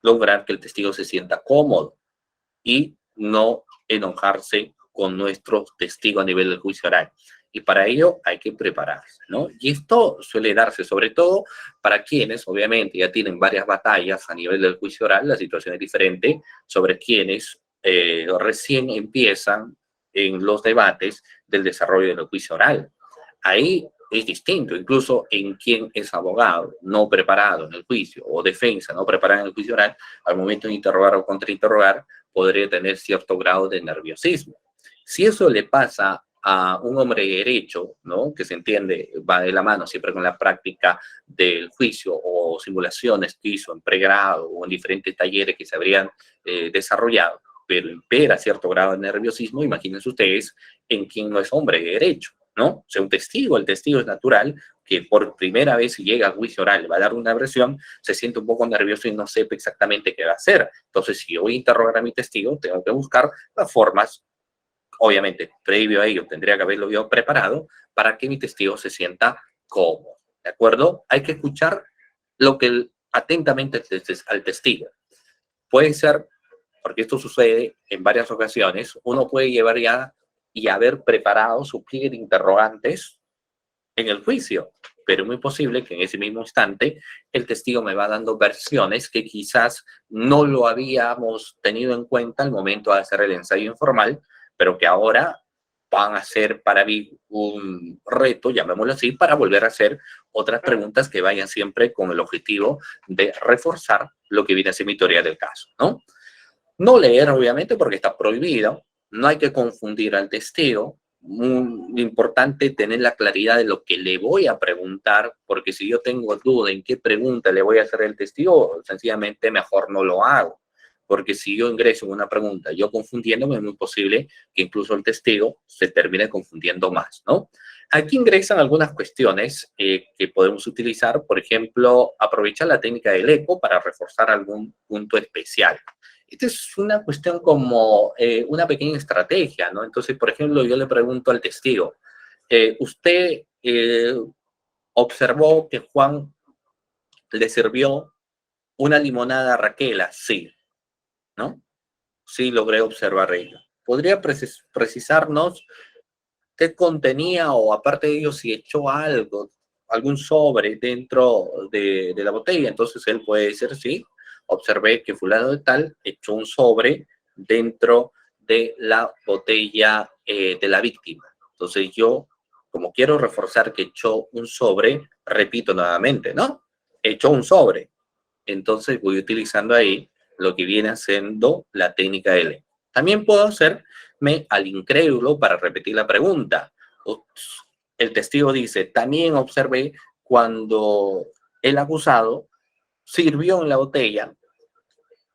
lograr que el testigo se sienta cómodo y no enojarse con nuestro testigo a nivel del juicio oral. Y para ello hay que prepararse, ¿no? Y esto suele darse sobre todo para quienes, obviamente, ya tienen varias batallas a nivel del juicio oral, la situación es diferente, sobre quienes recién empiezan en los debates del desarrollo del juicio oral. Ahí es distinto, incluso en quien es abogado no preparado en el juicio o defensa no preparada en el juicio oral, al momento de interrogar o contrainterrogar, podría tener cierto grado de nerviosismo. Si eso le pasa a un hombre de derecho, ¿no? Que se entiende, va de la mano siempre con la práctica del juicio o simulaciones que hizo en pregrado o en diferentes talleres que se habrían desarrollado, pero impera cierto grado de nerviosismo, imagínense ustedes en quien no es hombre de derecho, ¿no? O sea, un testigo, el testigo es natural que por primera vez llega a juicio oral, va a dar una versión, se siente un poco nervioso y no sepa exactamente qué va a hacer. Entonces, si yo voy a interrogar a mi testigo, tengo que buscar las formas, obviamente, previo a ello, tendría que haberlo yo preparado para que mi testigo se sienta cómodo, ¿de acuerdo? Hay que escuchar lo que atentamente al testigo. Puede ser, porque esto sucede en varias ocasiones, uno puede llevar ya y haber preparado su pliegue de interrogantes en el juicio, pero es muy posible que en ese mismo instante el testigo me va dando versiones que quizás no lo habíamos tenido en cuenta al momento de hacer el ensayo informal, pero que ahora van a ser para mí un reto, llamémoslo así, para volver a hacer otras preguntas que vayan siempre con el objetivo de reforzar lo que viene a ser mi teoría del caso, ¿no? No leer, obviamente, porque está prohibido. No hay que confundir al testigo. Muy importante tener la claridad de lo que le voy a preguntar, porque si yo tengo duda en qué pregunta le voy a hacer al testigo, sencillamente mejor no lo hago. Porque si yo ingreso en una pregunta, yo confundiéndome, es muy posible que incluso el testigo se termine confundiendo más, ¿no? Aquí ingresan algunas cuestiones que podemos utilizar, por ejemplo, aprovechar la técnica del eco para reforzar algún punto especial. Esta es una cuestión como una pequeña estrategia, ¿no? Entonces, por ejemplo, yo le pregunto al testigo, ¿usted observó que Juan le sirvió Una limonada Raquela, sí, ¿no? Sí logré observar ello. ¿Podría precisarnos qué contenía o aparte de ello si echó algo, algún sobre dentro de la botella? Entonces él puede decir, sí, observé que fulano de tal echó un sobre dentro de la botella de la víctima. Entonces yo, como quiero reforzar que echó un sobre, repito nuevamente, ¿no? Echó un sobre. Entonces voy utilizando ahí lo que viene siendo la técnica L. También puedo hacerme al incrédulo para repetir la pregunta. El testigo dice, también observé cuando el acusado sirvió en la botella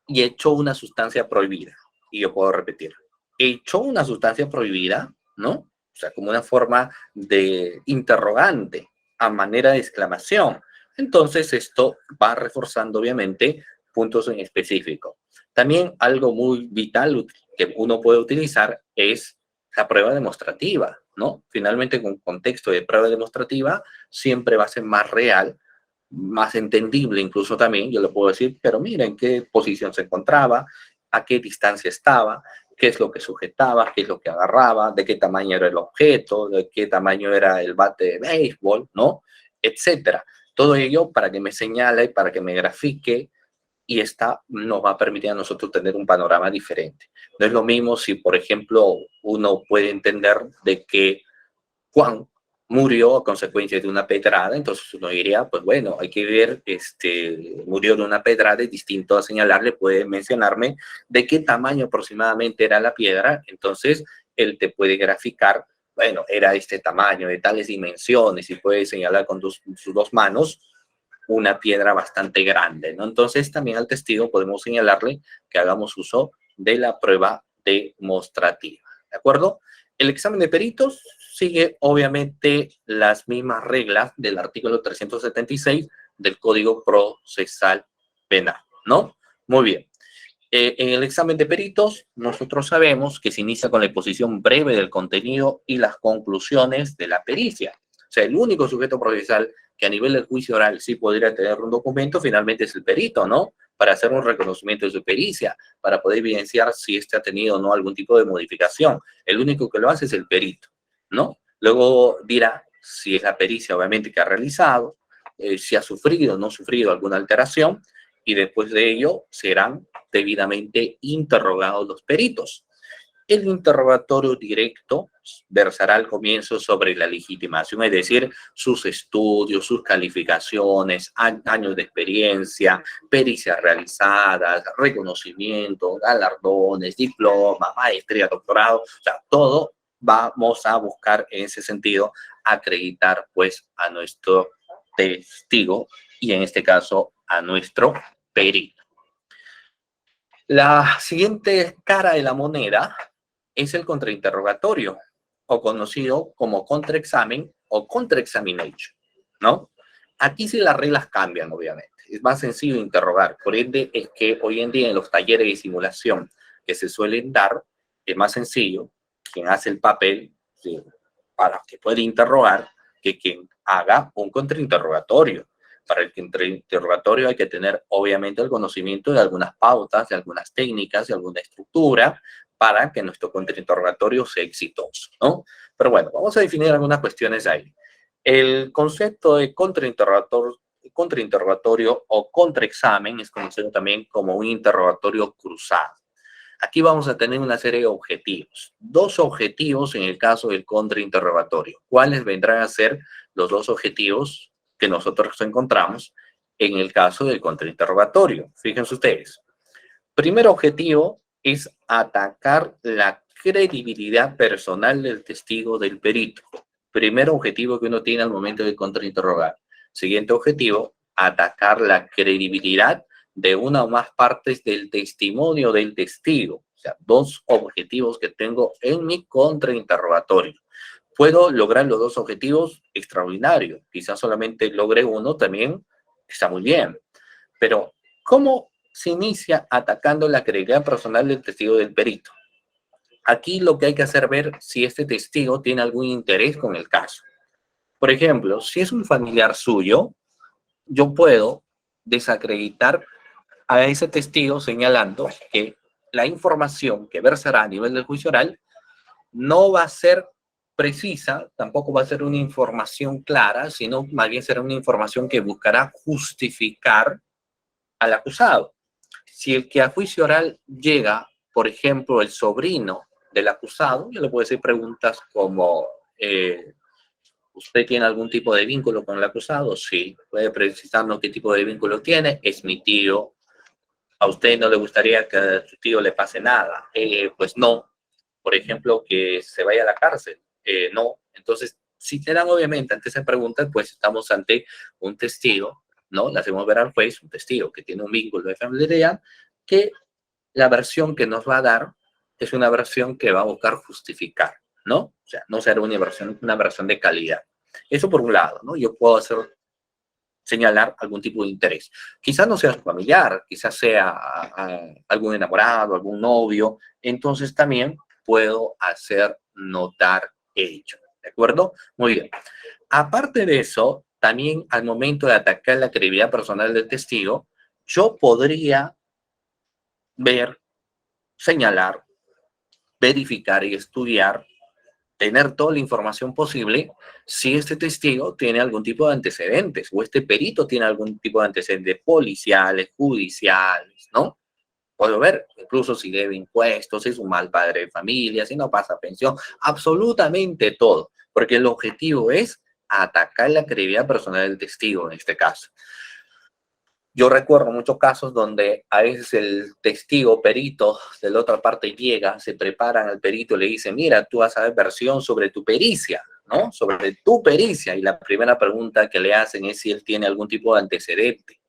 y echó una sustancia prohibida. Y yo puedo repetir, echó una sustancia prohibida, ¿no? O sea, como una forma de interrogante a manera de exclamación. Entonces, esto va reforzando, obviamente, puntos en específico. También algo muy vital que uno puede utilizar es la prueba demostrativa, ¿no? Finalmente, con contexto de prueba demostrativa, siempre va a ser más real, más entendible incluso también, yo le puedo decir, pero mira en qué posición se encontraba, a qué distancia estaba, qué es lo que sujetaba, qué es lo que agarraba, de qué tamaño era el objeto, de qué tamaño era el bate de béisbol, ¿no? Etcétera. Todo ello para que me señale, para que me grafique, y esta nos va a permitir a nosotros tener un panorama diferente. No es lo mismo si, por ejemplo, uno puede entender de que Juan murió a consecuencia de una pedrada, entonces uno diría, pues bueno, hay que ver, murió de una pedrada, es distinto a señalarle, puede mencionarme de qué tamaño aproximadamente era la piedra, entonces él te puede graficar, bueno, era este tamaño, de tales dimensiones, y puede señalar con sus dos manos una piedra bastante grande, ¿no? Entonces también al testigo podemos señalarle que hagamos uso de la prueba demostrativa, ¿de acuerdo? El examen de peritos sigue obviamente las mismas reglas del artículo 376 del Código Procesal Penal, ¿no? Muy bien. En el examen de peritos, nosotros sabemos que se inicia con la exposición breve del contenido y las conclusiones de la pericia. O sea, el único sujeto procesal que a nivel del juicio oral sí podría tener un documento finalmente es el perito, ¿no? Para hacer un reconocimiento de su pericia, para poder evidenciar si éste ha tenido o no algún tipo de modificación. El único que lo hace es el perito, ¿no? Luego dirá si es la pericia, obviamente, que ha realizado, si ha sufrido o no sufrido alguna alteración, y después de ello serán debidamente interrogados los peritos. El interrogatorio directo versará al comienzo sobre la legitimación, es decir, sus estudios, sus calificaciones, años de experiencia, pericias realizadas, reconocimientos, galardones, diplomas, maestría, doctorado, o sea, todo vamos a buscar en ese sentido acreditar pues a nuestro testigo y en este caso a nuestro perito. La siguiente cara de la moneda es el contrainterrogatorio, o conocido como contraexamen o contraexamination, ¿no? Aquí sí las reglas cambian, obviamente. Es más sencillo interrogar. Por ende, es que hoy en día en los talleres de simulación que se suelen dar, es más sencillo quien hace el papel para que pueda interrogar que quien haga un contrainterrogatorio. Para el contrainterrogatorio hay que tener, obviamente, el conocimiento de algunas pautas, de algunas técnicas, de alguna estructura, para que nuestro contrainterrogatorio sea exitoso, ¿no? Pero bueno, vamos a definir algunas cuestiones ahí. El concepto de contrainterrogatorio o contraexamen es conocido también como un interrogatorio cruzado. Aquí vamos a tener una serie de objetivos. Dos objetivos en el caso del contrainterrogatorio. ¿Cuáles vendrán a ser los dos objetivos que nosotros encontramos en el caso del contrainterrogatorio? Fíjense ustedes. Primer objetivo es atacar la credibilidad personal del testigo del perito. Primer objetivo que uno tiene al momento de contrainterrogar. Siguiente objetivo, atacar la credibilidad de una o más partes del testimonio del testigo. O sea, dos objetivos que tengo en mi contrainterrogatorio. ¿Puedo lograr los dos objetivos? Extraordinario. Quizás solamente logre uno, también está muy bien. Pero, ¿cómo se inicia atacando la credibilidad personal del testigo del perito? Aquí lo que hay que hacer es ver si este testigo tiene algún interés con el caso. Por ejemplo, si es un familiar suyo, yo puedo desacreditar a ese testigo señalando que la información que versará a nivel del juicio oral no va a ser precisa, tampoco va a ser una información clara, sino más bien será una información que buscará justificar al acusado. Si el que a juicio oral llega, por ejemplo, el sobrino del acusado, yo le puedo hacer preguntas como, ¿usted tiene algún tipo de vínculo con el acusado? Sí. ¿Puede precisarnos qué tipo de vínculo tiene? Es mi tío. ¿A usted no le gustaría que a su tío le pase nada? Pues no. Por ejemplo, que se vaya a la cárcel. No. Entonces, si te dan obviamente ante esas preguntas, pues estamos ante un testigo, ¿no? Le hacemos ver al juez, un testigo que tiene un vínculo de familiaridad, que la versión que nos va a dar es una versión que va a buscar justificar, ¿no? O sea, no será una versión de calidad. Eso por un lado, ¿no? Yo puedo señalar algún tipo de interés. Quizás no sea su familiar, quizás sea algún enamorado, algún novio, entonces también puedo hacer notar ello, ¿de acuerdo? Muy bien. Aparte de eso, también al momento de atacar la credibilidad personal del testigo, yo podría ver, señalar, verificar y estudiar, tener toda la información posible si este testigo tiene algún tipo de antecedentes o este perito tiene algún tipo de antecedentes policiales, judiciales, ¿no? Puedo ver incluso si debe impuestos, si es un mal padre de familia, si no pasa pensión, absolutamente todo, porque el objetivo es atacar la credibilidad personal del testigo en este caso. Yo recuerdo muchos casos donde a veces el testigo perito de la otra parte llega, se preparan al perito y le dicen, mira, tú vas a dar versión sobre tu pericia, ¿no? Sobre tu pericia. Y la primera pregunta que le hacen es si él tiene algún tipo de antecedente.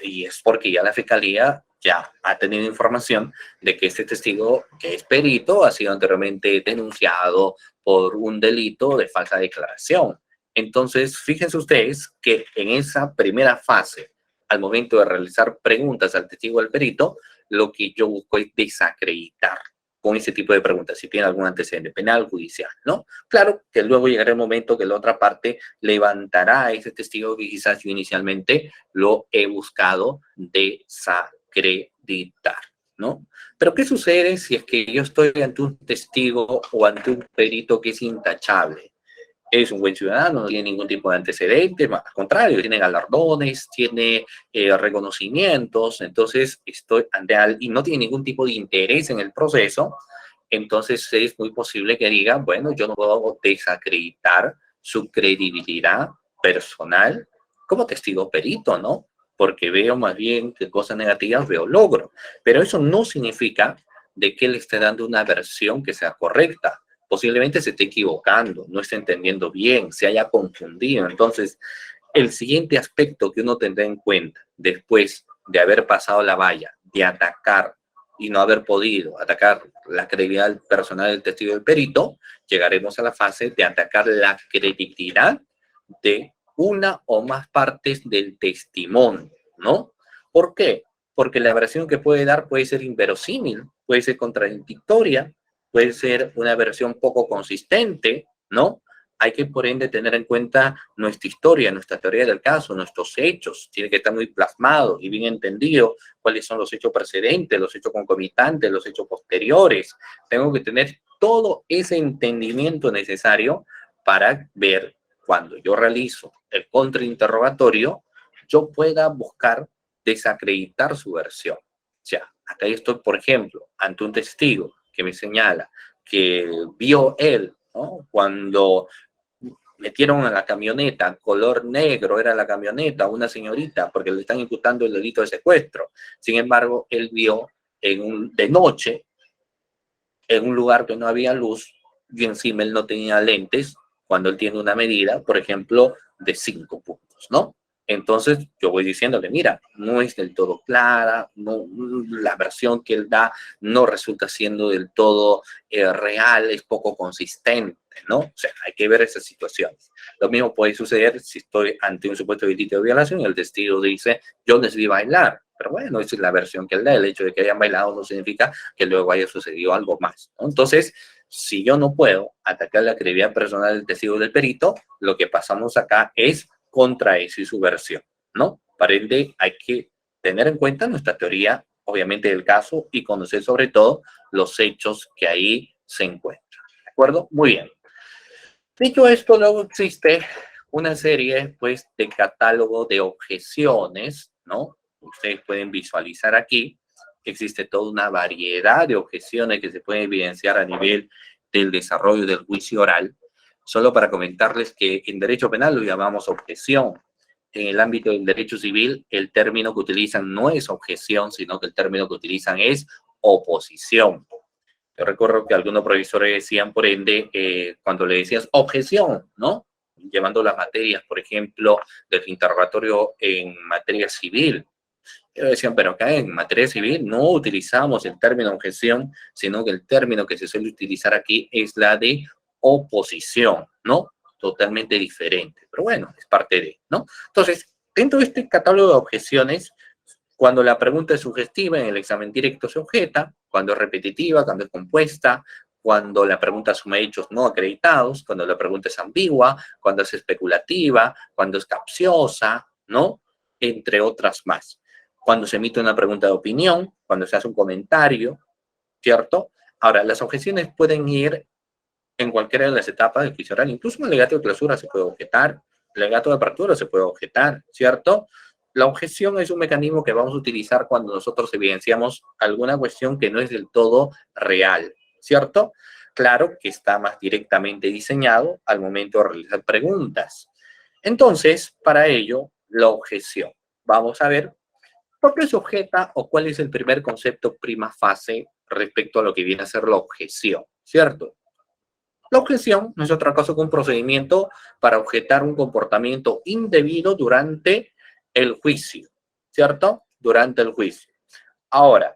Y es porque ya la fiscalía ya ha tenido información de que este testigo, que es perito, ha sido anteriormente denunciado por un delito de falsa declaración. Entonces, fíjense ustedes que en esa primera fase, al momento de realizar preguntas al testigo del perito, lo que yo busco es desacreditar con ese tipo de preguntas, si tiene algún antecedente penal, judicial, ¿no? Claro que luego llegará el momento que la otra parte levantará a ese testigo que quizás yo inicialmente lo he buscado desacreditar, ¿no? Pero ¿qué sucede si es que yo estoy ante un testigo o ante un perito que es intachable? Es un buen ciudadano, no tiene ningún tipo de antecedente, al contrario, tiene galardones, tiene reconocimientos, entonces estoy ante y no tiene ningún tipo de interés en el proceso, entonces es muy posible que diga, bueno, yo no puedo desacreditar su credibilidad personal como testigo perito, ¿no? Porque veo más bien que cosas negativas veo logro, pero eso no significa de que él esté dando una versión que sea correcta. Posiblemente se esté equivocando, no esté entendiendo bien, se haya confundido. Entonces, el siguiente aspecto que uno tendrá en cuenta después de haber pasado la valla, de atacar y no haber podido atacar la credibilidad personal del testigo del perito, llegaremos a la fase de atacar la credibilidad de una o más partes del testimonio, ¿no? ¿Por qué? Porque la versión que puede dar puede ser inverosímil, puede ser contradictoria, puede ser una versión poco consistente, ¿no? Hay que, por ende, tener en cuenta nuestra historia, nuestra teoría del caso, nuestros hechos. Tiene que estar muy plasmado y bien entendido cuáles son los hechos precedentes, los hechos concomitantes, los hechos posteriores. Tengo que tener todo ese entendimiento necesario para ver cuando yo realizo el contrainterrogatorio, yo pueda buscar desacreditar su versión. O sea, acá estoy, por ejemplo, ante un testigo que me señala que vio él, ¿no? Cuando metieron a la camioneta, color negro era la camioneta, una señorita, porque le están imputando el delito de secuestro. Sin embargo, él vio de noche, en un lugar que no había luz, y encima él no tenía lentes, cuando él tiene una medida, por ejemplo, de 5 puntos, ¿no? Entonces yo voy diciéndole, mira, no es del todo clara, no, la versión que él da no resulta siendo del todo real, es poco consistente, ¿no? O sea, hay que ver esas situaciones. Lo mismo puede suceder si estoy ante un supuesto delito de violación y el testigo dice, yo les vi bailar. Pero bueno, esa es la versión que él da. El hecho de que hayan bailado no significa que luego haya sucedido algo más, ¿no? Entonces, si yo no puedo atacar la credibilidad personal del testigo del perito, lo que pasamos acá es contra eso y su versión, ¿no? Para ende, hay que tener en cuenta nuestra teoría, obviamente, del caso y conocer sobre todo los hechos que ahí se encuentran. ¿De acuerdo? Muy bien. Dicho esto, luego existe una serie, pues, de catálogo de objeciones, ¿no? Ustedes pueden visualizar aquí que existe toda una variedad de objeciones que se pueden evidenciar a nivel del desarrollo del juicio oral. Solo para comentarles que en derecho penal lo llamamos objeción. En el ámbito del derecho civil, el término que utilizan no es objeción, sino que el término que utilizan es oposición. Yo recuerdo que algunos profesores decían, por ende, cuando le decías objeción, ¿no? Llevando las materias, por ejemplo, del interrogatorio en materia civil. Ellos decían, pero acá en materia civil no utilizamos el término objeción, sino que el término que se suele utilizar aquí es la de oposición, ¿no? Totalmente diferente. Pero bueno, es parte de, ¿no? Entonces, dentro de este catálogo de objeciones, cuando la pregunta es sugestiva, en el examen directo se objeta, cuando es repetitiva, cuando es compuesta, cuando la pregunta asume hechos no acreditados, cuando la pregunta es ambigua, cuando es especulativa, cuando es capciosa, ¿no? Entre otras más. Cuando se emite una pregunta de opinión, cuando se hace un comentario, ¿cierto? Ahora, las objeciones pueden ir en cualquiera de las etapas del juicio oral, incluso en el alegato de clausura se puede objetar, el alegato de apertura se puede objetar, ¿cierto? La objeción es un mecanismo que vamos a utilizar cuando nosotros evidenciamos alguna cuestión que no es del todo real, ¿cierto? Claro que está más directamente diseñado al momento de realizar preguntas. Entonces, para ello, la objeción. Vamos a ver por qué se objeta o cuál es el primer concepto prima facie respecto a lo que viene a ser la objeción, ¿cierto? La objeción no es otra cosa que un procedimiento para objetar un comportamiento indebido durante el juicio, ¿cierto? Durante el juicio. Ahora,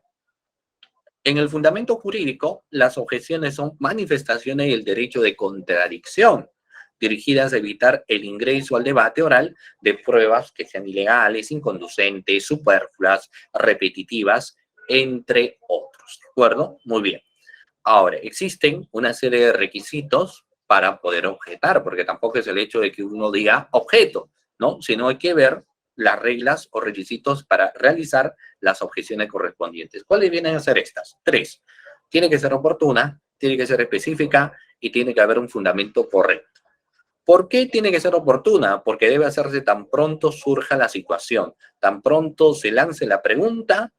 en el fundamento jurídico, las objeciones son manifestaciones del derecho de contradicción, dirigidas a evitar el ingreso al debate oral de pruebas que sean ilegales, inconducentes, superfluas, repetitivas, entre otros. ¿De acuerdo? Muy bien. Ahora, existen una serie de requisitos para poder objetar, porque tampoco es el hecho de que uno diga objeto, ¿no? Sino hay que ver las reglas o requisitos para realizar las objeciones correspondientes. ¿Cuáles vienen a ser estas? 3. Tiene que ser oportuna, tiene que ser específica y tiene que haber un fundamento correcto. ¿Por qué tiene que ser oportuna? Porque debe hacerse tan pronto surja la situación, tan pronto se lance la pregunta,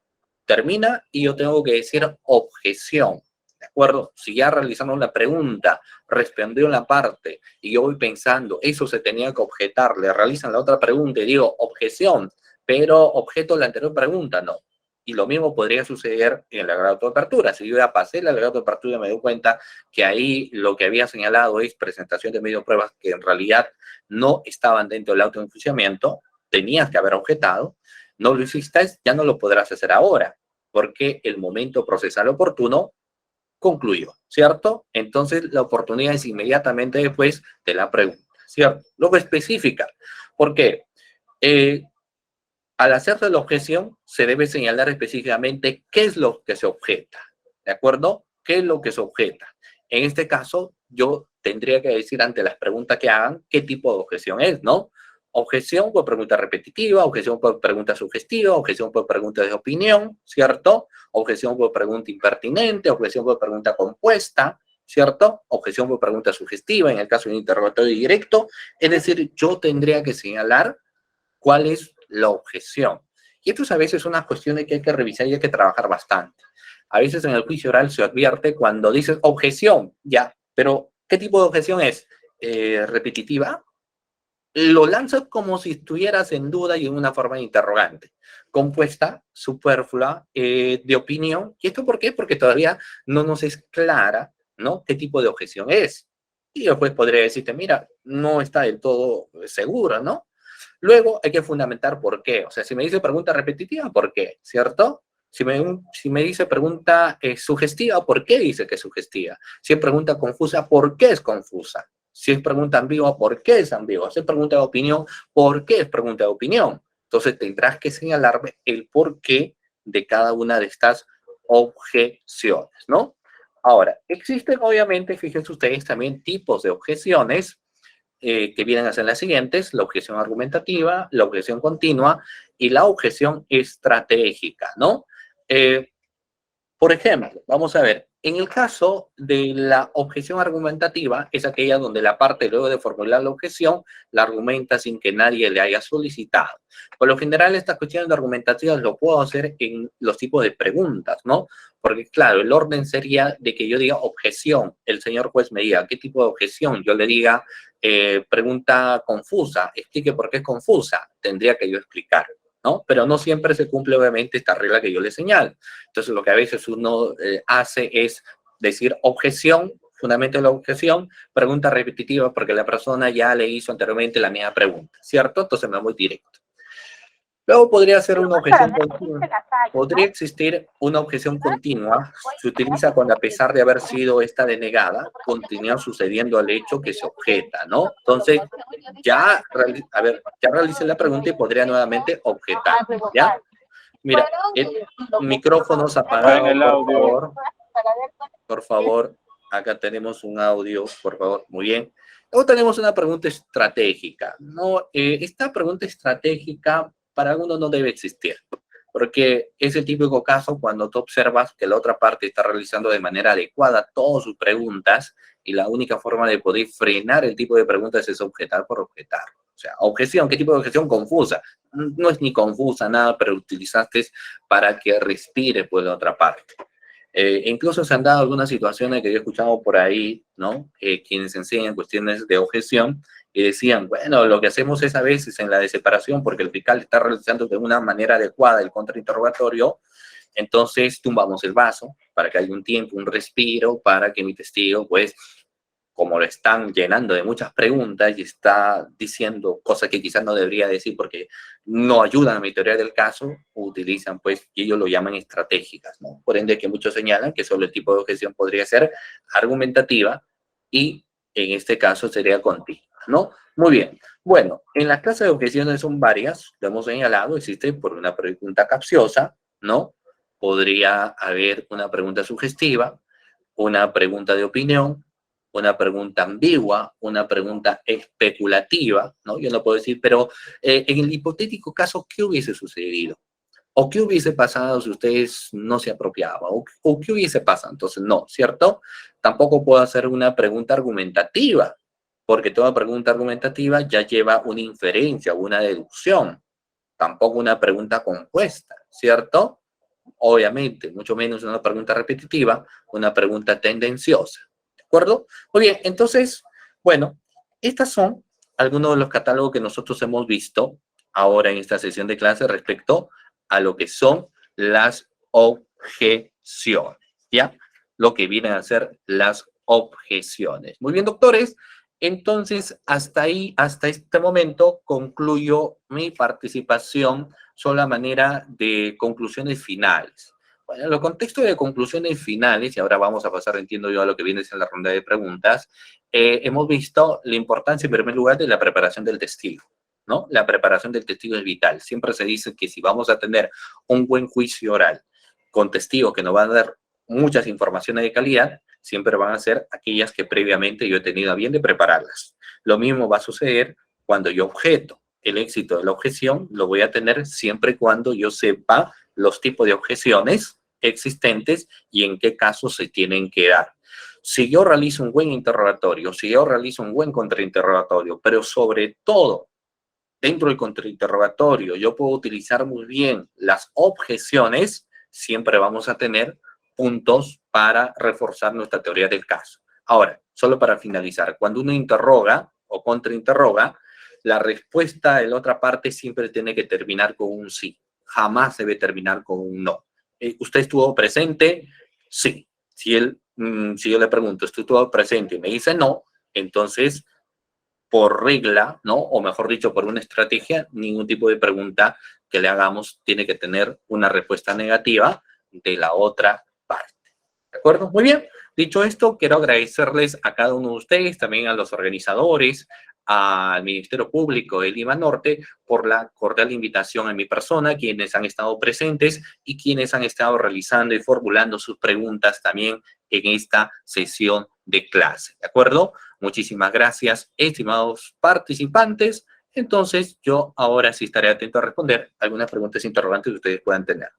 termina y yo tengo que decir objeción. ¿De acuerdo? Si ya realizamos la pregunta, respondió la parte y yo voy pensando, eso se tenía que objetar, le realizan la otra pregunta y digo objeción, pero objeto la anterior pregunta, no. Y lo mismo podría suceder en el alegato de apertura. Si yo ya pasé el alegato de apertura y me doy cuenta que ahí lo que había señalado es presentación de medio de pruebas que en realidad no estaban dentro del auto de enjuiciamiento, tenías que haber objetado, no lo hiciste, ya no lo podrás hacer ahora, porque el momento procesal oportuno concluyó, ¿cierto? Entonces, la oportunidad es inmediatamente después de la pregunta, ¿cierto? Luego específica. ¿Por qué? Al hacerse la objeción, se debe señalar específicamente qué es lo que se objeta, ¿de acuerdo? ¿Qué es lo que se objeta? En este caso, yo tendría que decir ante las preguntas que hagan qué tipo de objeción es, ¿no? Objeción por pregunta repetitiva, objeción por pregunta sugestiva, objeción por pregunta de opinión, ¿cierto? Objeción por pregunta impertinente, objeción por pregunta compuesta, ¿cierto? Objeción por pregunta sugestiva en el caso de un interrogatorio directo. Es decir, yo tendría que señalar cuál es la objeción. Y esto es a veces unas cuestiones que hay que revisar y hay que trabajar bastante. A veces en el juicio oral se advierte cuando dices objeción, ya, pero ¿qué tipo de objeción es? ¿Repetitiva? Lo lanzas como si estuvieras en duda y en una forma de interrogante. Compuesta, superflua, de opinión. ¿Y esto por qué? Porque todavía no nos es clara, ¿no? ¿Qué tipo de objeción es? Y después podría decirte, mira, no está del todo seguro, ¿no? Luego hay que fundamentar por qué. O sea, si me dice pregunta repetitiva, ¿por qué? ¿Cierto? Si me dice pregunta sugestiva, ¿por qué dice que es sugestiva? Si es pregunta confusa, ¿por qué es confusa? Si es pregunta ambigua, ¿por qué es ambigua? Si es pregunta de opinión, ¿por qué es pregunta de opinión? Entonces tendrás que señalarme el porqué de cada una de estas objeciones, ¿no? Ahora, existen obviamente, fíjense ustedes, también tipos de objeciones que vienen a ser las siguientes: la objeción argumentativa, la objeción continua y la objeción estratégica, ¿no? Por ejemplo, vamos a ver, en el caso de la objeción argumentativa, es aquella donde la parte, luego de formular la objeción, la argumenta sin que nadie le haya solicitado. Por lo general, estas cuestiones argumentativas lo puedo hacer en los tipos de preguntas, ¿no? Porque, claro, el orden sería de que yo diga objeción, el señor juez me diga qué tipo de objeción, yo le diga pregunta confusa, explique por qué es confusa, tendría que yo explicar, ¿no? Pero no siempre se cumple, obviamente, esta regla que yo le señalo. Entonces, lo que a veces uno hace es decir objeción, fundamento de la objeción, pregunta repetitiva, porque la persona ya le hizo anteriormente la misma pregunta, ¿cierto? Entonces me voy directo. Luego podría ser una objeción continua. Podría existir una objeción continua. Se utiliza cuando, a pesar de haber sido esta denegada, continúa sucediendo el hecho que se objeta, ¿no? Entonces, ya realicé la pregunta y podría nuevamente objetar, ¿ya? Mira, el micrófono se ha apagado, por favor. Por favor, acá tenemos un audio, por favor, muy bien. Luego tenemos una pregunta estratégica, ¿no? Esta pregunta estratégica para algunos no debe existir, porque es el típico caso cuando tú observas que la otra parte está realizando de manera adecuada todas sus preguntas y la única forma de poder frenar el tipo de preguntas es objetar por objetar. O sea, objeción, ¿qué tipo de objeción? Confusa. No es ni confusa, nada, pero utilizaste para que respire pues la otra parte. Incluso se han dado algunas situaciones que yo he escuchado por ahí, ¿no? Quienes enseñan cuestiones de objeción y decían, bueno, lo que hacemos es a veces en la de separación, porque el fiscal está realizando de una manera adecuada el contrainterrogatorio, entonces tumbamos el vaso para que haya un tiempo, un respiro, para que mi testigo, pues, como lo están llenando de muchas preguntas y está diciendo cosas que quizás no debería decir porque no ayudan a mi teoría del caso, utilizan, pues, y ellos lo llaman estratégicas, ¿no? Por ende, que muchos señalan que solo el tipo de objeción podría ser argumentativa y en este caso sería continua, ¿no? Muy bien. Bueno, en la clase de objeciones son varias, lo hemos señalado, existe por una pregunta capciosa, ¿no? Podría haber una pregunta sugestiva, una pregunta de opinión, una pregunta ambigua, una pregunta especulativa, ¿no? Yo no puedo decir, pero en el hipotético caso, ¿qué hubiese sucedido? ¿O qué hubiese pasado si ustedes no se apropiaban? ¿O qué hubiese pasado? Entonces, no, ¿cierto? Tampoco puedo hacer una pregunta argumentativa, porque toda pregunta argumentativa ya lleva una inferencia, una deducción. Tampoco una pregunta compuesta, ¿cierto? Obviamente, mucho menos una pregunta repetitiva, una pregunta tendenciosa. ¿De acuerdo? Muy bien, entonces, bueno, estas son algunos de los catálogos que nosotros hemos visto ahora en esta sesión de clase respecto a lo que son las objeciones, ¿ya? Lo que vienen a ser las objeciones. Muy bien, doctores. Entonces, hasta ahí, hasta este momento, concluyo mi participación sobre la manera de conclusiones finales. Bueno, en los contextos de conclusiones finales, y ahora vamos a pasar, entiendo yo, a lo que viene en la ronda de preguntas, hemos visto la importancia, en primer lugar, de la preparación del testigo, ¿no? La preparación del testigo es vital. Siempre se dice que si vamos a tener un buen juicio oral con testigos que nos van a dar muchas informaciones de calidad, siempre van a ser aquellas que previamente yo he tenido a bien de prepararlas. Lo mismo va a suceder cuando yo objeto. El éxito de la objeción lo voy a tener siempre y cuando yo sepa los tipos de objeciones existentes y en qué casos se tienen que dar. Si yo realizo un buen interrogatorio, si yo realizo un buen contrainterrogatorio, pero sobre todo dentro del contrainterrogatorio yo puedo utilizar muy bien las objeciones, siempre vamos a tener puntos para reforzar nuestra teoría del caso. Ahora, solo para finalizar, cuando uno interroga o contrainterroga, la respuesta de la otra parte siempre tiene que terminar con un sí. Jamás debe terminar con un no. ¿Usted estuvo presente? Sí. Si yo le pregunto, ¿usted estuvo presente? Y me dice no, entonces, por regla, ¿no? O mejor dicho, por una estrategia, ningún tipo de pregunta que le hagamos tiene que tener una respuesta negativa de la otra parte. ¿De acuerdo? Muy bien. Dicho esto, quiero agradecerles a cada uno de ustedes, también a los organizadores, al Ministerio Público de Lima Norte, por la cordial invitación a mi persona, quienes han estado presentes y quienes han estado realizando y formulando sus preguntas también en esta sesión de clase. ¿De acuerdo? Muchísimas gracias, estimados participantes. Entonces, yo ahora sí estaré atento a responder algunas preguntas interrogantes que ustedes puedan tener.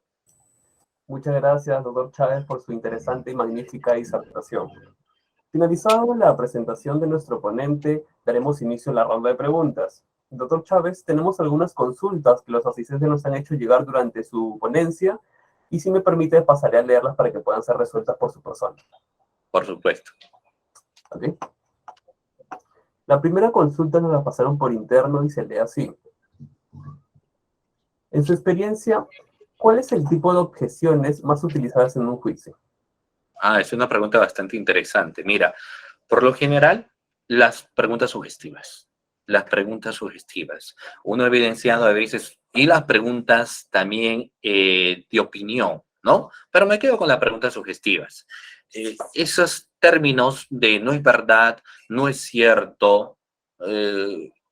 Muchas gracias, doctor Chávez, por su interesante y magnífica disertación. Finalizada la presentación de nuestro ponente, daremos inicio a la ronda de preguntas. Doctor Chávez, tenemos algunas consultas que los asistentes nos han hecho llegar durante su ponencia y si me permite pasaré a leerlas para que puedan ser resueltas por su persona. Por supuesto. ¿Ok? La primera consulta nos la pasaron por interno y se lee así. En su experiencia, ¿cuál es el tipo de objeciones más utilizadas en un juicio? Es una pregunta bastante interesante. Mira, por lo general, las preguntas sugestivas. Las preguntas sugestivas. Uno ha evidenciado a veces, y las preguntas también de opinión, ¿no? Pero me quedo con las preguntas sugestivas. Esos términos de no es verdad, no es cierto,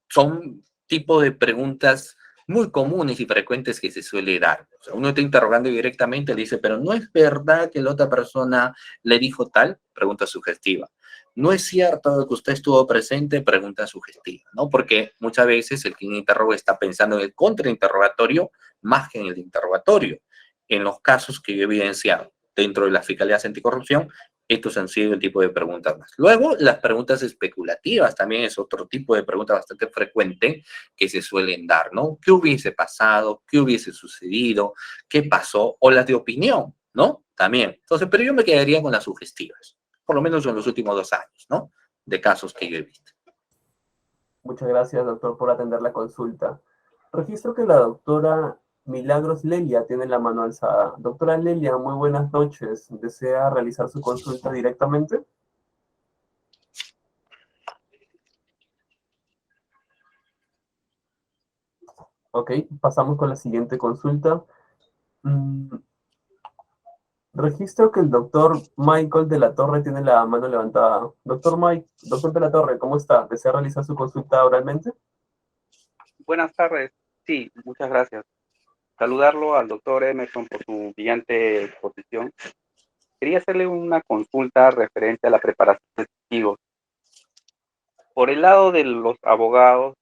son tipo de preguntas muy comunes y frecuentes que se suele dar. O sea, uno está interrogando directamente, le dice, pero no es verdad que la otra persona le dijo tal, pregunta sugestiva. No es cierto que usted estuvo presente, pregunta sugestiva, ¿no? Porque muchas veces el quien interroga está pensando en el contrainterrogatorio más que en el interrogatorio. En los casos que yo he evidenciado dentro de las fiscalías anticorrupción, estos han sido el tipo de preguntas más. Luego, las preguntas especulativas también es otro tipo de pregunta bastante frecuente que se suelen dar, ¿no? ¿Qué hubiese pasado? ¿Qué hubiese sucedido? ¿Qué pasó? O las de opinión, ¿no? También. Entonces, pero yo me quedaría con las sugestivas, por lo menos en los últimos 2 años, ¿no? De casos que yo he visto. Muchas gracias, doctor, por atender la consulta. Registro que la doctora Milagros Lelia tiene la mano alzada. Doctora Lelia, muy buenas noches. ¿Desea realizar su consulta directamente? Ok, pasamos con la siguiente consulta. Registro que el doctor Michael de la Torre tiene la mano levantada. Doctor de la Torre, ¿cómo está? ¿Desea realizar su consulta oralmente? Buenas tardes. Sí, muchas gracias. Saludarlo al doctor Emerson por su brillante exposición. Quería hacerle una consulta referente a la preparación de testigos. Por el lado de los abogados,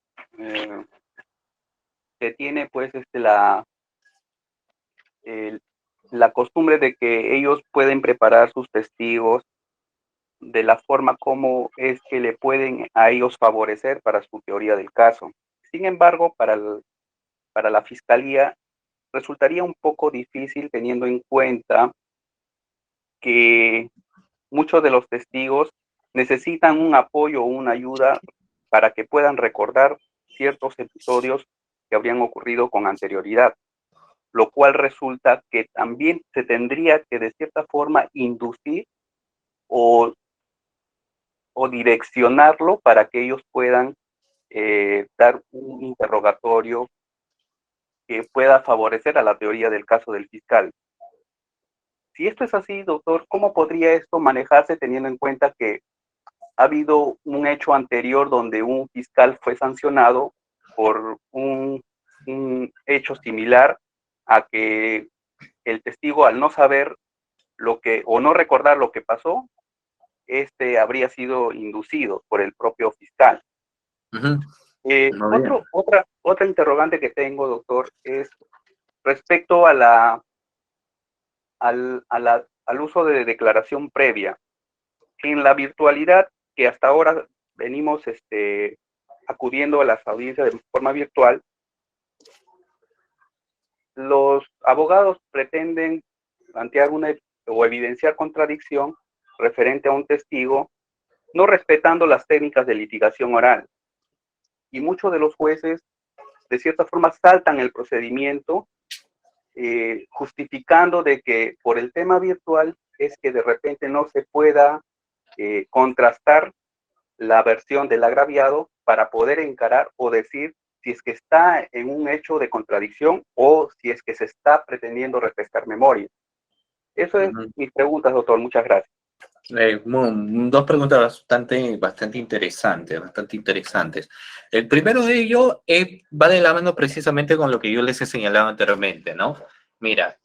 se tiene pues la costumbre de que ellos pueden preparar sus testigos de la forma como es que le pueden a ellos favorecer para su teoría del caso. Sin embargo, para la fiscalía resultaría un poco difícil teniendo en cuenta que muchos de los testigos necesitan un apoyo o una ayuda para que puedan recordar ciertos episodios que habrían ocurrido con anterioridad, lo cual resulta que también se tendría que de cierta forma inducir o, o direccionarlo para que ellos puedan dar un interrogatorio que pueda favorecer a la teoría del caso del fiscal. Si esto es así, doctor, ¿cómo podría esto manejarse teniendo en cuenta que ha habido un hecho anterior donde un fiscal fue sancionado por un hecho similar a que el testigo, al no saber lo que o no recordar lo que pasó, habría sido inducido por el propio fiscal? Muy bien. Otra interrogante que tengo, doctor, es respecto a al uso de declaración previa. En la virtualidad, que hasta ahora venimos acudiendo a las audiencias de forma virtual, los abogados pretenden plantear o evidenciar contradicción referente a un testigo, no respetando las técnicas de litigación oral. Y muchos de los jueces, de cierta forma, saltan el procedimiento, justificando de que por el tema virtual es que de repente no se pueda contrastar la versión del agraviado para poder encarar o decir si es que está en un hecho de contradicción o si es que se está pretendiendo refrescar memoria. Eso es mis preguntas, doctor. Muchas gracias. Dos preguntas bastante interesantes. El primero de ellos va de la mano precisamente con lo que yo les he señalado anteriormente, ¿no? Mira,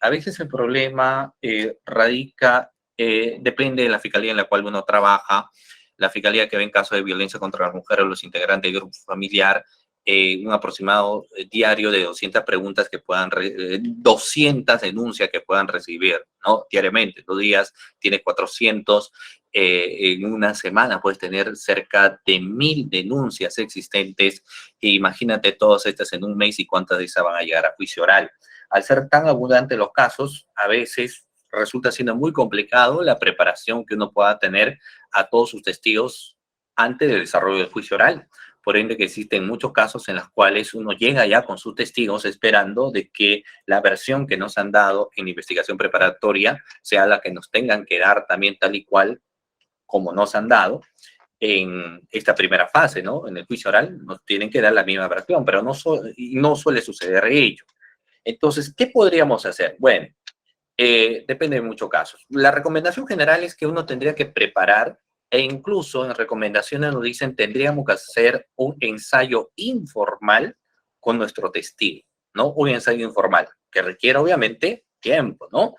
a veces el problema radica, depende de la fiscalía en la cual uno trabaja. La fiscalía que ve en caso de violencia contra la mujer o los integrantes del grupo familiar un aproximado diario de 200 preguntas que puedan, 200 denuncias que puedan recibir, ¿no? Diariamente, 2 días tienes 400, en una semana puedes tener cerca de 1000 denuncias existentes, e imagínate todas estas en un mes y cuántas de esas van a llegar a juicio oral. Al ser tan abundantes los casos, a veces resulta siendo muy complicado la preparación que uno pueda tener a todos sus testigos antes del desarrollo del juicio oral. Por ende, que existen muchos casos en los cuales uno llega ya con sus testigos esperando de que la versión que nos han dado en la investigación preparatoria sea la que nos tengan que dar también tal y cual como nos han dado en esta primera fase, ¿no? En el juicio oral nos tienen que dar la misma versión, pero no suele suceder ello. Entonces, ¿qué podríamos hacer? Bueno, depende de muchos casos. La recomendación general es que uno tendría que preparar, e incluso en recomendaciones nos dicen tendríamos que hacer un ensayo informal con nuestro testigo, ¿no? Un ensayo informal que requiere obviamente tiempo, ¿no?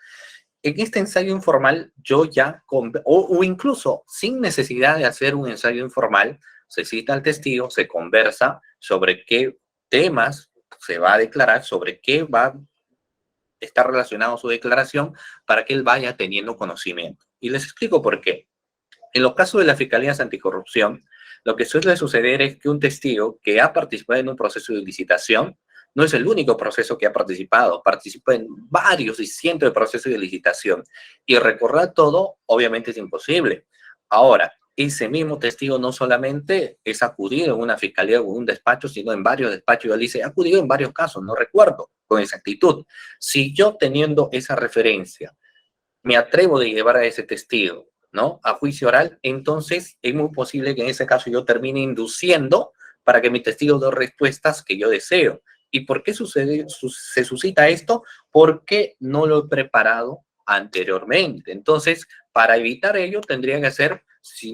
En este ensayo informal yo ya, o incluso sin necesidad de hacer un ensayo informal, se cita al testigo, se conversa sobre qué temas se va a declarar, sobre qué va a estar relacionado su declaración para que él vaya teniendo conocimiento. Y les explico por qué. En los casos de las fiscalías anticorrupción, lo que suele suceder es que un testigo que ha participado en un proceso de licitación no es el único proceso que ha participado, participa en varios y cientos de procesos de licitación y recordar todo obviamente es imposible. Ahora, ese mismo testigo no solamente es acudido en una fiscalía o un despacho, sino en varios despachos. Yo le dice, ha acudido en varios casos, no recuerdo con exactitud. Si yo teniendo esa referencia me atrevo de llevar a ese testigo, ¿no? A juicio oral, entonces es muy posible que en ese caso yo termine induciendo para que mi testigo dé respuestas que yo deseo. ¿Y por qué se suscita esto? Porque no lo he preparado anteriormente. Entonces, para evitar ello, tendría que hacer, si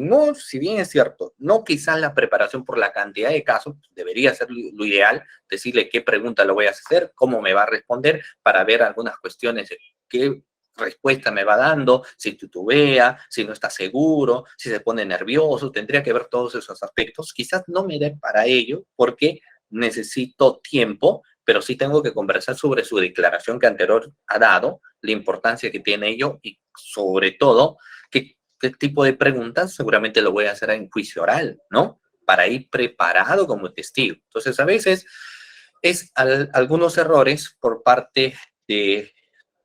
bien es cierto, no quizás la preparación por la cantidad de casos, debería ser lo ideal, decirle qué pregunta le voy a hacer, cómo me va a responder, para ver algunas cuestiones que respuesta me va dando, si titubea, si no está seguro, si se pone nervioso, tendría que ver todos esos aspectos. Quizás no me dé para ello porque necesito tiempo, pero sí tengo que conversar sobre su declaración que anterior ha dado, la importancia que tiene ello y sobre todo qué tipo de preguntas seguramente lo voy a hacer en juicio oral, ¿no? Para ir preparado como testigo. Entonces, a veces es algunos errores por parte de,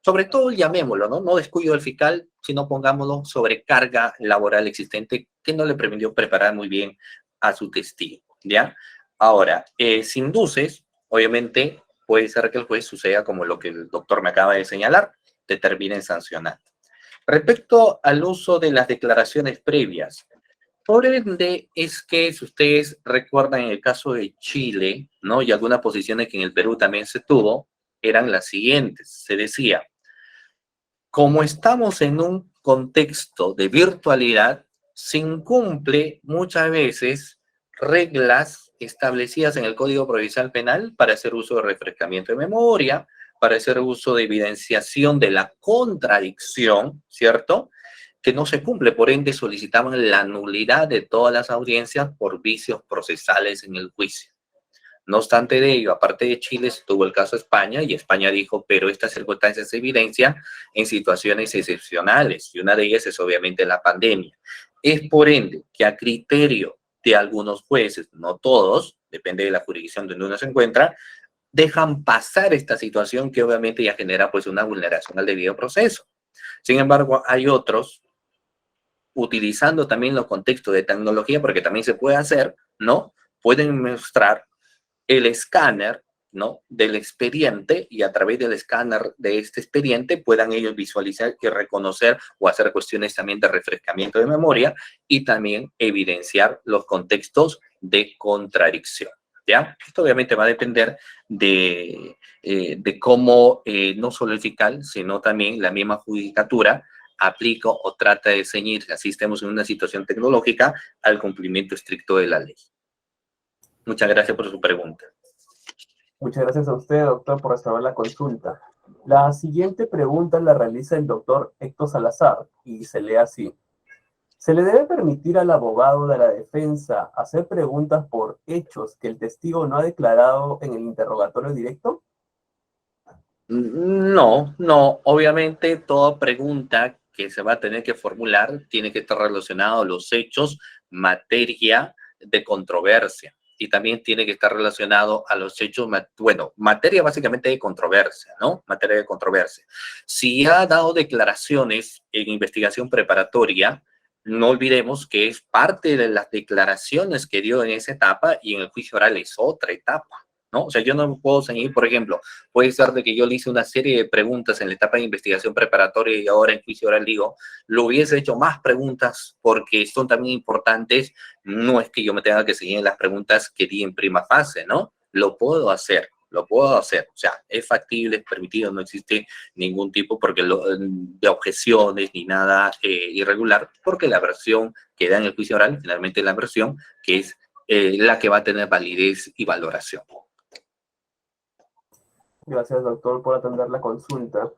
sobre todo llamémoslo, ¿no? No descuido del fiscal, sino pongámoslo sobrecarga laboral existente que no le permitió preparar muy bien a su testigo, ¿ya? Ahora, si induces, obviamente puede ser que el juez suceda como lo que el doctor me acaba de señalar, te terminen sancionando. Respecto al uso de las declaraciones previas, por ende, es que si ustedes recuerdan en el caso de Chile, ¿no? Y algunas posiciones que en el Perú también se tuvo, eran las siguientes. Se decía, como estamos en un contexto de virtualidad, se incumple muchas veces reglas establecidas en el Código Procesal Penal para hacer uso de refrescamiento de memoria, para hacer uso de evidenciación de la contradicción, ¿cierto?, que no se cumple, por ende solicitaban la nulidad de todas las audiencias por vicios procesales en el juicio. No obstante de ello, aparte de Chile, se tuvo el caso de España y España dijo, pero estas circunstancias se evidencian en situaciones excepcionales y una de ellas es obviamente la pandemia. Es por ende que a criterio de algunos jueces, no todos, depende de la jurisdicción donde uno se encuentra, dejan pasar esta situación que obviamente ya genera pues una vulneración al debido proceso. Sin embargo, hay otros utilizando también los contextos de tecnología, porque también se puede hacer, ¿no? Pueden mostrar el escáner, ¿no?, del expediente y a través del escáner de este expediente puedan ellos visualizar y reconocer o hacer cuestiones también de refrescamiento de memoria y también evidenciar los contextos de contradicción, ¿ya? Esto obviamente va a depender de cómo no solo el fiscal, sino también la misma judicatura aplica o trata de ceñir, así estemos en una situación tecnológica, al cumplimiento estricto de la ley. Muchas gracias por su pregunta. Muchas gracias a usted, doctor, por resolver la consulta. La siguiente pregunta la realiza el doctor Héctor Salazar y se lee así. ¿Se le debe permitir al abogado de la defensa hacer preguntas por hechos que el testigo no ha declarado en el interrogatorio directo? No, no, obviamente toda pregunta que se va a tener que formular tiene que estar relacionado a los hechos, materia de controversia, y también tiene que estar relacionado a los hechos, bueno, materia básicamente de controversia, ¿no? Materia de controversia. Si ha dado declaraciones en investigación preparatoria, no olvidemos que es parte de las declaraciones que dio en esa etapa, y en el juicio oral es otra etapa, ¿no? O sea, yo no puedo seguir, por ejemplo, puede ser de que yo le hice una serie de preguntas en la etapa de investigación preparatoria y ahora en juicio oral digo, lo hubiese hecho más preguntas porque son también importantes. No es que yo me tenga que seguir en las preguntas que di en prima fase, ¿no? Lo puedo hacer. Lo puedo hacer, o sea, es factible, es permitido, no existe ningún tipo de objeciones ni nada irregular, porque la versión que da en el juicio oral finalmente es la versión que es la que va a tener validez y valoración. Gracias, doctor, por atender la consulta.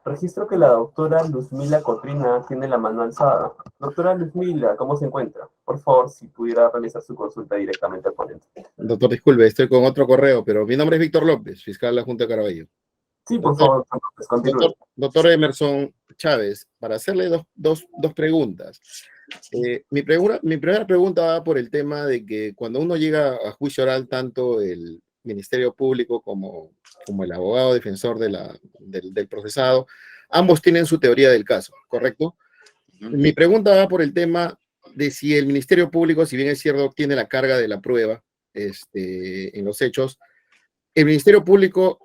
Registro que la doctora Luzmila Cotrina tiene la mano alzada. Doctora Luzmila, ¿cómo se encuentra? Por favor, si pudiera realizar su consulta directamente al ponente. Doctor, disculpe, estoy con otro correo, pero mi nombre es Víctor López, fiscal de la Junta de Caraballo. Sí, por favor, entonces, continúe. Doctor Emerson Chávez, para hacerle dos preguntas. Mi primera pregunta va por el tema de que cuando uno llega a juicio oral, tanto el Ministerio Público como el abogado defensor del procesado, ambos tienen su teoría del caso, ¿correcto? Mi pregunta va por el tema de si el Ministerio Público, si bien es cierto, tiene la carga de la prueba en los hechos, el Ministerio Público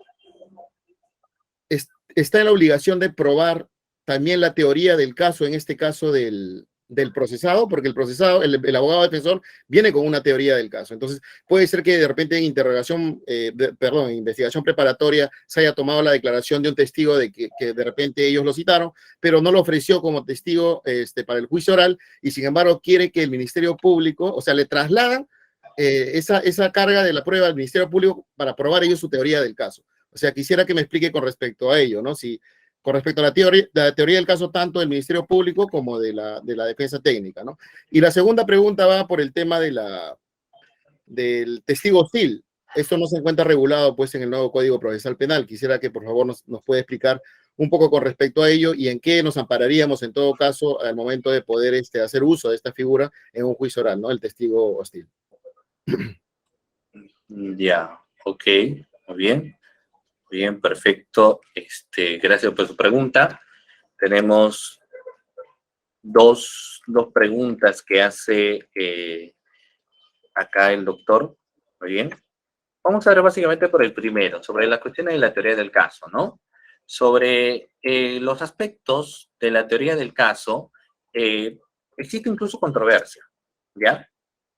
está en la obligación de probar también la teoría del caso, en este caso del procesado, porque el procesado, el abogado defensor, viene con una teoría del caso. Entonces, puede ser que de repente en investigación preparatoria se haya tomado la declaración de un testigo de que de repente ellos lo citaron, pero no lo ofreció como testigo para el juicio oral, y sin embargo quiere que el Ministerio Público, o sea, le trasladan esa carga de la prueba al Ministerio Público para probar ellos su teoría del caso. O sea, quisiera que me explique con respecto a ello, ¿no? Si con respecto a la teoría del caso tanto del Ministerio Público como de la defensa técnica, ¿no? Y la segunda pregunta va por el tema del testigo hostil. Esto no se encuentra regulado, pues, en el nuevo Código Procesal Penal. Quisiera que, por favor, nos pueda explicar un poco con respecto a ello y en qué nos ampararíamos, en todo caso, al momento de poder hacer uso de esta figura en un juicio oral, ¿no? El testigo hostil. Ya, ok, muy bien. Bien, perfecto. Gracias por su pregunta. Tenemos dos preguntas que hace acá el doctor. Muy bien. Vamos a ver básicamente por el primero, sobre las cuestiones de la teoría del caso, ¿no? Sobre los aspectos de la teoría del caso, existe incluso controversia, ¿ya?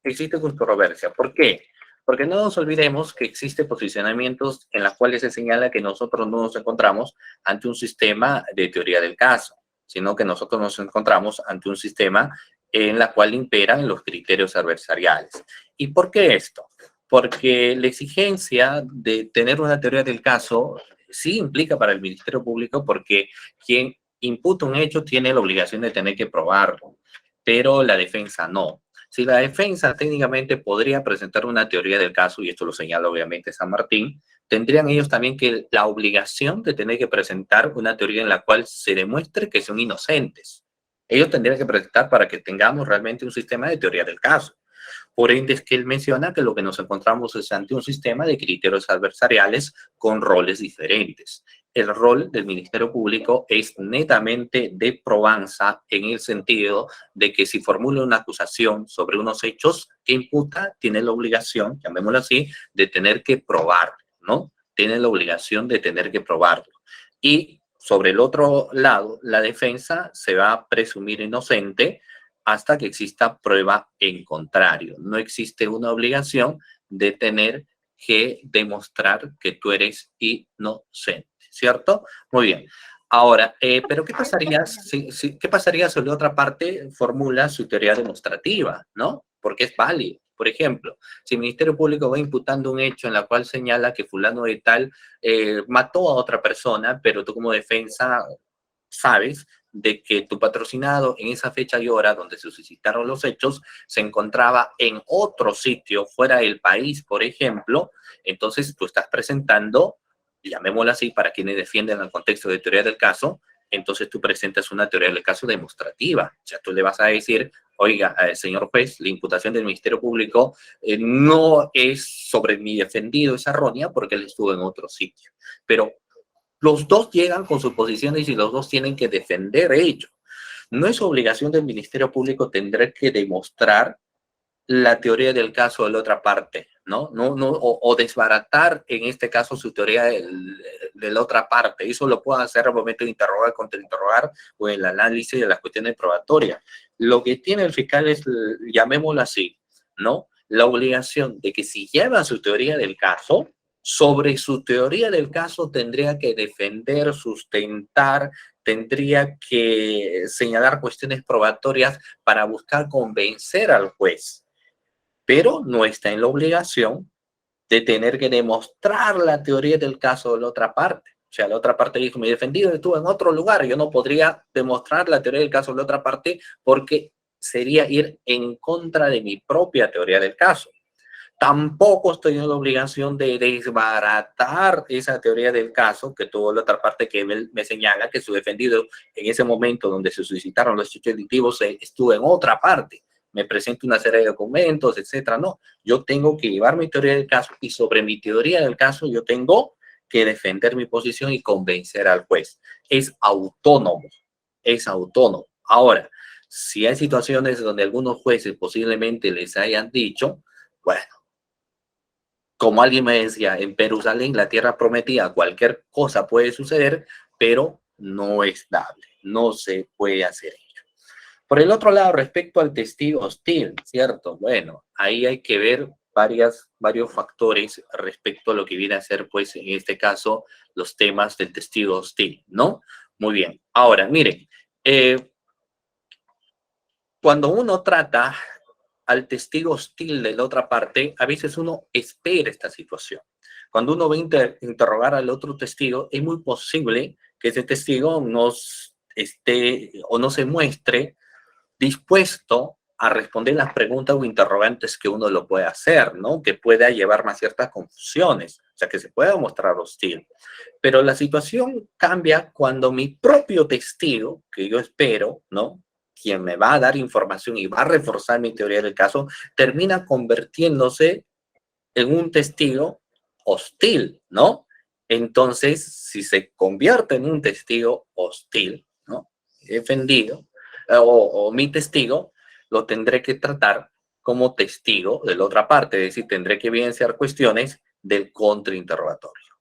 Existe controversia. ¿Por qué? Porque no nos olvidemos que existen posicionamientos en los cuales se señala que nosotros no nos encontramos ante un sistema de teoría del caso, sino que nosotros nos encontramos ante un sistema en la cual imperan los criterios adversariales. ¿Y por qué esto? Porque la exigencia de tener una teoría del caso sí implica para el Ministerio Público, porque quien imputa un hecho tiene la obligación de tener que probarlo, pero la defensa no. Si la defensa técnicamente podría presentar una teoría del caso, y esto lo señala obviamente San Martín, tendrían ellos también que la obligación de tener que presentar una teoría en la cual se demuestre que son inocentes. Ellos tendrían que presentar para que tengamos realmente un sistema de teoría del caso. Por ende es que él menciona que lo que nos encontramos es ante un sistema de criterios adversariales con roles diferentes. El rol del Ministerio Público es netamente de probanza, en el sentido de que si formula una acusación sobre unos hechos que imputa, tiene la obligación, llamémoslo así, de tener que probarlo, ¿no? Tiene la obligación de tener que probarlo. Y sobre el otro lado, la defensa se va a presumir inocente hasta que exista prueba en contrario. No existe una obligación de tener que demostrar que tú eres inocente, ¿cierto? Muy bien. Ahora, pero ¿qué pasaría si la otra parte formula su teoría demostrativa, ¿no? Porque es válido. Por ejemplo, si el Ministerio Público va imputando un hecho en la cual señala que fulano de tal mató a otra persona, pero tú como defensa sabes de que tu patrocinado en esa fecha y hora donde se suscitaron los hechos se encontraba en otro sitio fuera del país, por ejemplo, entonces tú estás presentando, llamémoslo así para quienes defienden el contexto de teoría del caso, entonces tú presentas una teoría del caso demostrativa. O sea, tú le vas a decir, oiga, señor juez, la imputación del Ministerio Público no es sobre mi defendido, es errónea porque él estuvo en otro sitio. Pero los dos llegan con sus posiciones y los dos tienen que defender ello. No es obligación del Ministerio Público tener que demostrar la teoría del caso de la otra parte, ¿no? O desbaratar, en este caso, su teoría de la otra parte. Eso lo puede hacer al momento de interrogar, contrainterrogar o en el análisis de las cuestiones probatorias. Lo que tiene el fiscal es, llamémoslo así, ¿no? La obligación de que si lleva su teoría del caso, sobre su teoría del caso tendría que defender, sustentar, tendría que señalar cuestiones probatorias para buscar convencer al juez, pero no está en la obligación de tener que demostrar la teoría del caso de la otra parte. O sea, la otra parte dijo, mi defendido estuvo en otro lugar, yo no podría demostrar la teoría del caso de la otra parte porque sería ir en contra de mi propia teoría del caso. Tampoco estoy en la obligación de desbaratar esa teoría del caso que tuvo la otra parte que me señala que su defendido en ese momento donde se suscitaron los hechos delictivos estuvo en otra parte. Me presento una serie de documentos, etcétera. No, yo tengo que llevar mi teoría del caso y sobre mi teoría del caso yo tengo que defender mi posición y convencer al juez. Es autónomo, es autónomo. Ahora, si hay situaciones donde algunos jueces posiblemente les hayan dicho, bueno, como alguien me decía, en Jerusalén, la tierra prometida, cualquier cosa puede suceder, pero no es dable, no se puede hacer ello. Por el otro lado, respecto al testigo hostil, ¿cierto? Bueno, ahí hay que ver varios factores respecto a lo que viene a ser, pues, en este caso, los temas del testigo hostil, ¿no? Muy bien. Ahora, miren, cuando uno trata al testigo hostil de la otra parte, a veces uno espera esta situación. Cuando uno va a interrogar al otro testigo, es muy posible que ese testigo no esté o no se muestre dispuesto a responder las preguntas o interrogantes que uno lo puede hacer, ¿no? Que pueda llevarme a ciertas confusiones, o sea, que se pueda mostrar hostil. Pero la situación cambia cuando mi propio testigo, que yo espero, ¿no?, quien me va a dar información y va a reforzar mi teoría del caso, termina convirtiéndose en un testigo hostil, ¿no? Entonces, si se convierte en un testigo hostil, ¿no?, defendido, o mi testigo, lo tendré que tratar como testigo de la otra parte, es decir, tendré que evidenciar cuestiones del contrainterrogatorio.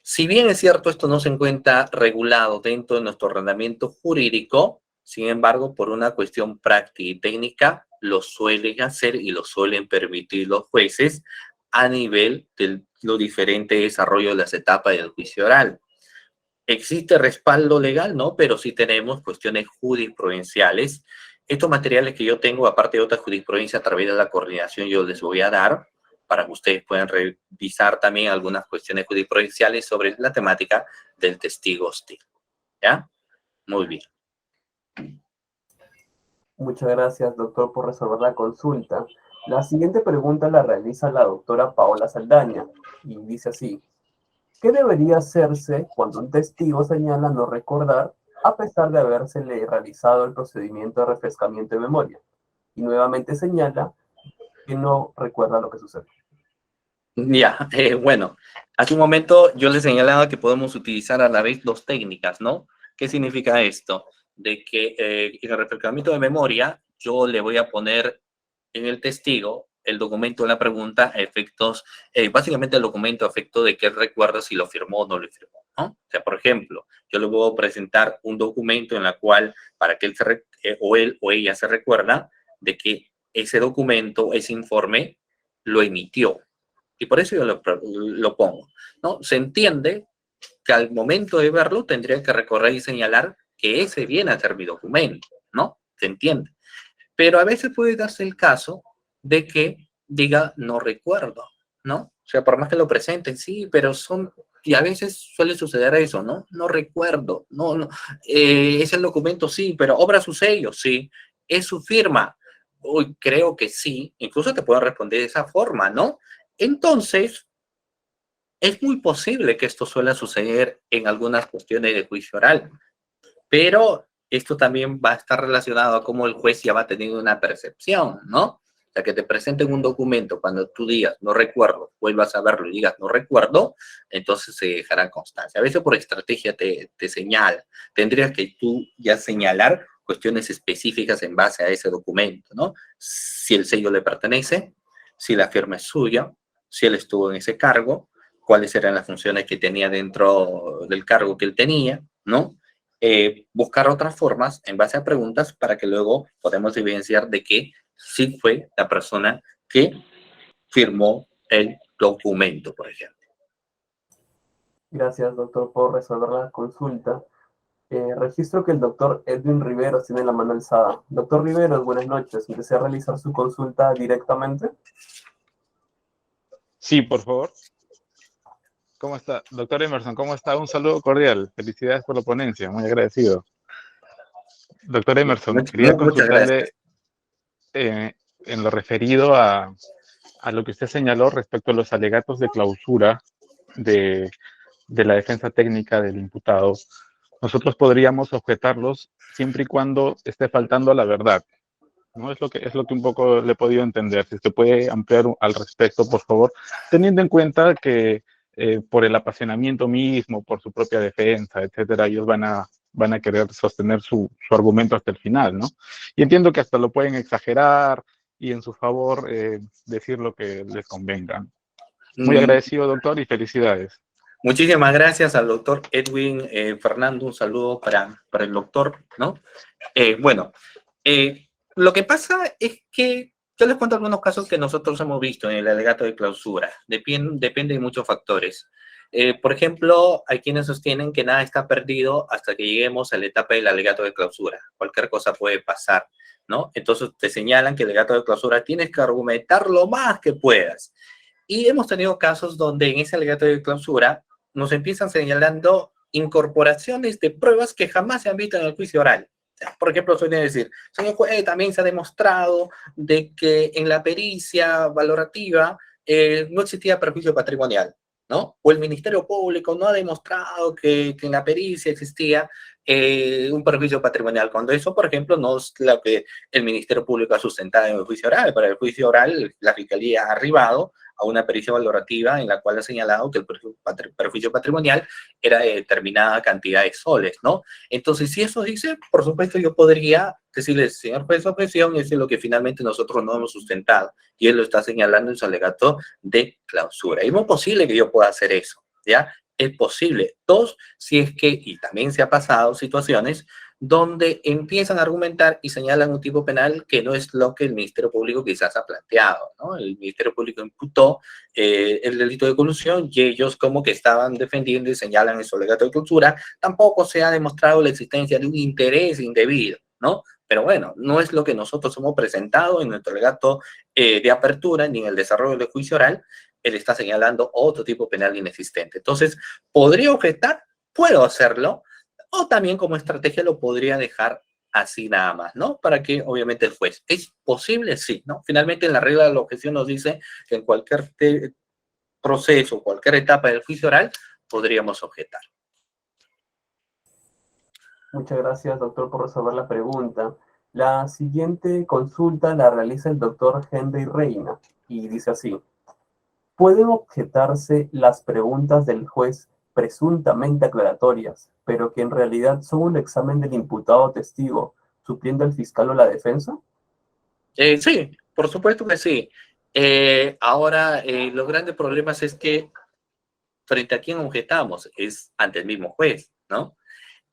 Si bien es cierto, esto no se encuentra regulado dentro de nuestro ordenamiento jurídico, sin embargo, por una cuestión práctica y técnica, lo suelen hacer y lo suelen permitir los jueces a nivel de lo diferente desarrollo de las etapas del juicio oral. Existe respaldo legal, ¿no? Pero sí tenemos cuestiones jurisprudenciales. Estos materiales que yo tengo, aparte de otra jurisprudencia, a través de la coordinación, yo les voy a dar para que ustedes puedan revisar también algunas cuestiones jurisprudenciales sobre la temática del testigo hostil. ¿Ya? Muy bien. Muchas gracias, doctor, por resolver la consulta. La siguiente pregunta la realiza la doctora Paola Saldaña y dice así: ¿qué debería hacerse cuando un testigo señala no recordar a pesar de habérsele realizado el procedimiento de refrescamiento de memoria? Y nuevamente señala que no recuerda lo que sucedió. Ya, bueno, hace un momento yo les señalaba que podemos utilizar a la vez dos técnicas, ¿no? ¿Qué significa esto? De que en el refrescamiento de memoria yo le voy a poner en el testigo el documento de la pregunta a efectos, básicamente el documento a efecto de que él recuerda si lo firmó o no lo firmó, ¿no? O sea, por ejemplo, yo le voy a presentar un documento en la cual, para que él o ella se recuerda de que ese documento, ese informe, lo emitió. Y por eso yo lo pongo, ¿no? Se entiende que al momento de verlo tendría que recorrer y señalar que ese viene a ser mi documento, ¿no? Se entiende. Pero a veces puede darse el caso de que diga no recuerdo, ¿no? O sea, por más que lo presenten, sí, pero son Y a veces suele suceder eso, ¿no? No recuerdo, no, es el documento, sí, pero obra su sello, sí, es su firma. Uy, creo que sí, incluso te puedo responder de esa forma, ¿no? Entonces, es muy posible que esto suele suceder en algunas cuestiones de juicio oral, pero esto también va a estar relacionado a cómo el juez ya va teniendo una percepción, ¿no? O sea, que te presenten un documento cuando tú digas no recuerdo, vuelvas a verlo y digas no recuerdo, entonces se dejará constancia. A veces por estrategia te señala. Tendrías que tú ya señalar cuestiones específicas en base a ese documento, ¿no? Si el sello le pertenece, si la firma es suya, si él estuvo en ese cargo, cuáles eran las funciones que tenía dentro del cargo que él tenía, ¿no? Buscar otras formas en base a preguntas para que luego podamos evidenciar de que sí fue la persona que firmó el documento, por ejemplo. Gracias, doctor, por resolver la consulta. Registro que el doctor Edwin Riveros tiene la mano alzada. Doctor Riveros, buenas noches. ¿Desea realizar su consulta directamente? Sí, por favor. ¿Cómo está? Doctor Emerson, ¿cómo está? Un saludo cordial. Felicidades por la ponencia, muy agradecido. Doctor Emerson, quería Muchas gracias. consultarle en lo referido a lo que usted señaló respecto a los alegatos de clausura de la defensa técnica del imputado. Nosotros podríamos objetarlos siempre y cuando esté faltando a la verdad, ¿no? Es lo que un poco le he podido entender. Si usted puede ampliar al respecto, por favor, teniendo en cuenta que por el apasionamiento mismo, por su propia defensa, etcétera, ellos van a querer sostener su argumento hasta el final, ¿no? Y entiendo que hasta lo pueden exagerar y en su favor decir lo que les convenga. Muy agradecido, doctor, y felicidades. Muchísimas gracias al doctor Edwin Fernando. Un saludo para el doctor, ¿no? Bueno, lo que pasa es que yo les cuento algunos casos que nosotros hemos visto en el alegato de clausura. Depende de muchos factores. Por ejemplo, hay quienes sostienen que nada está perdido hasta que lleguemos a la etapa del alegato de clausura. Cualquier cosa puede pasar, ¿no? Entonces te señalan que el alegato de clausura tienes que argumentar lo más que puedas. Y hemos tenido casos donde en ese alegato de clausura nos empiezan señalando incorporaciones de pruebas que jamás se han visto en el juicio oral. Por ejemplo, suelen decir, señor juez, también se ha demostrado de que en la pericia valorativa no existía perjuicio patrimonial, ¿no? O el Ministerio Público no ha demostrado que en la pericia existía un perjuicio patrimonial, cuando eso, por ejemplo, no es lo que el Ministerio Público ha sustentado en el juicio oral. Para el juicio oral, la Fiscalía ha arribado a una pericia valorativa en la cual ha señalado que el perjuicio patrimonial era de determinada cantidad de soles, ¿no? Entonces, si eso dice, por supuesto, yo podría decirle, señor juez, objeción, eso es lo que finalmente nosotros no hemos sustentado, y él lo está señalando en su alegato de clausura. Y es muy posible que yo pueda hacer eso, ¿ya? Es posible. Dos, si es que, y también se ha pasado situaciones donde empiezan a argumentar y señalan un tipo penal que no es lo que el Ministerio Público quizás ha planteado, ¿no? El Ministerio Público imputó el delito de colusión y ellos como que estaban defendiendo y señalan en su alegato de clausura, tampoco se ha demostrado la existencia de un interés indebido, ¿no? Pero bueno, no es lo que nosotros hemos presentado en nuestro alegato de apertura ni en el desarrollo del juicio oral. Él está señalando otro tipo penal inexistente. Entonces, ¿podría objetar? Puedo hacerlo. O también como estrategia lo podría dejar así nada más, ¿no? Para que obviamente el juez. ¿Es posible? Sí, ¿no? Finalmente en la regla de la objeción nos dice que en cualquier proceso, cualquier etapa del juicio oral, podríamos objetar. Muchas gracias, doctor, por resolver la pregunta. La siguiente consulta la realiza el doctor Henry Reina y dice así: ¿pueden objetarse las preguntas del juez presuntamente aclaratorias, pero que en realidad son un examen del imputado o testigo, supliendo al fiscal o la defensa? Sí, por supuesto que sí. Ahora, los grandes problemas es que frente a quién objetamos es ante el mismo juez, ¿no?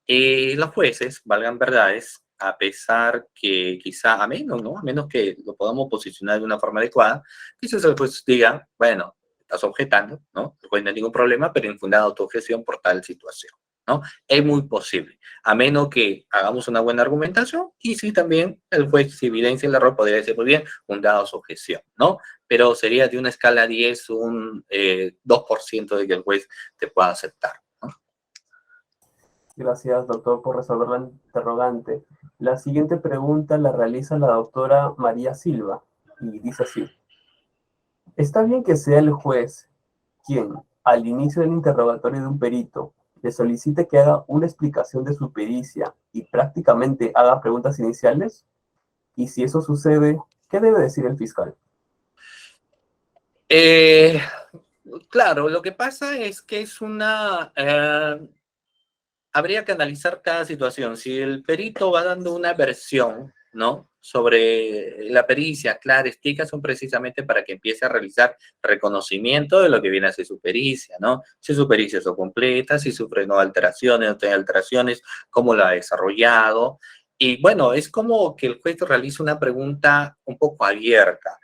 Los jueces, valgan verdades, a pesar que quizá a menos, ¿no? A menos que lo podamos posicionar de una forma adecuada, quizás el juez diga, bueno, estás objetando, ¿no? El juez no hay ningún problema, pero infundada tu objeción por tal situación, ¿no? Es muy posible, a menos que hagamos una buena argumentación y si también el juez, si evidencia el error, podría decir muy bien, fundada su objeción, ¿no? Pero sería de una escala 10 un 2% de que el juez te pueda aceptar, ¿no? Gracias, doctor, por resolver la interrogante. La siguiente pregunta la realiza la doctora María Silva y dice así. ¿Está bien que sea el juez quien, al inicio del interrogatorio de un perito, le solicite que haga una explicación de su pericia y prácticamente haga preguntas iniciales? Y si eso sucede, ¿qué debe decir el fiscal? Claro, lo que pasa es que es una... habría que analizar cada situación. Si el perito va dando una versión, ¿no?, sobre la pericia, clara, explica, son precisamente para que empiece a realizar reconocimiento de lo que viene a ser su pericia, ¿no? Si su pericia es completa, si sufre no alteraciones, no tiene alteraciones, cómo la ha desarrollado. Y bueno, es como que el juez realiza una pregunta un poco abierta.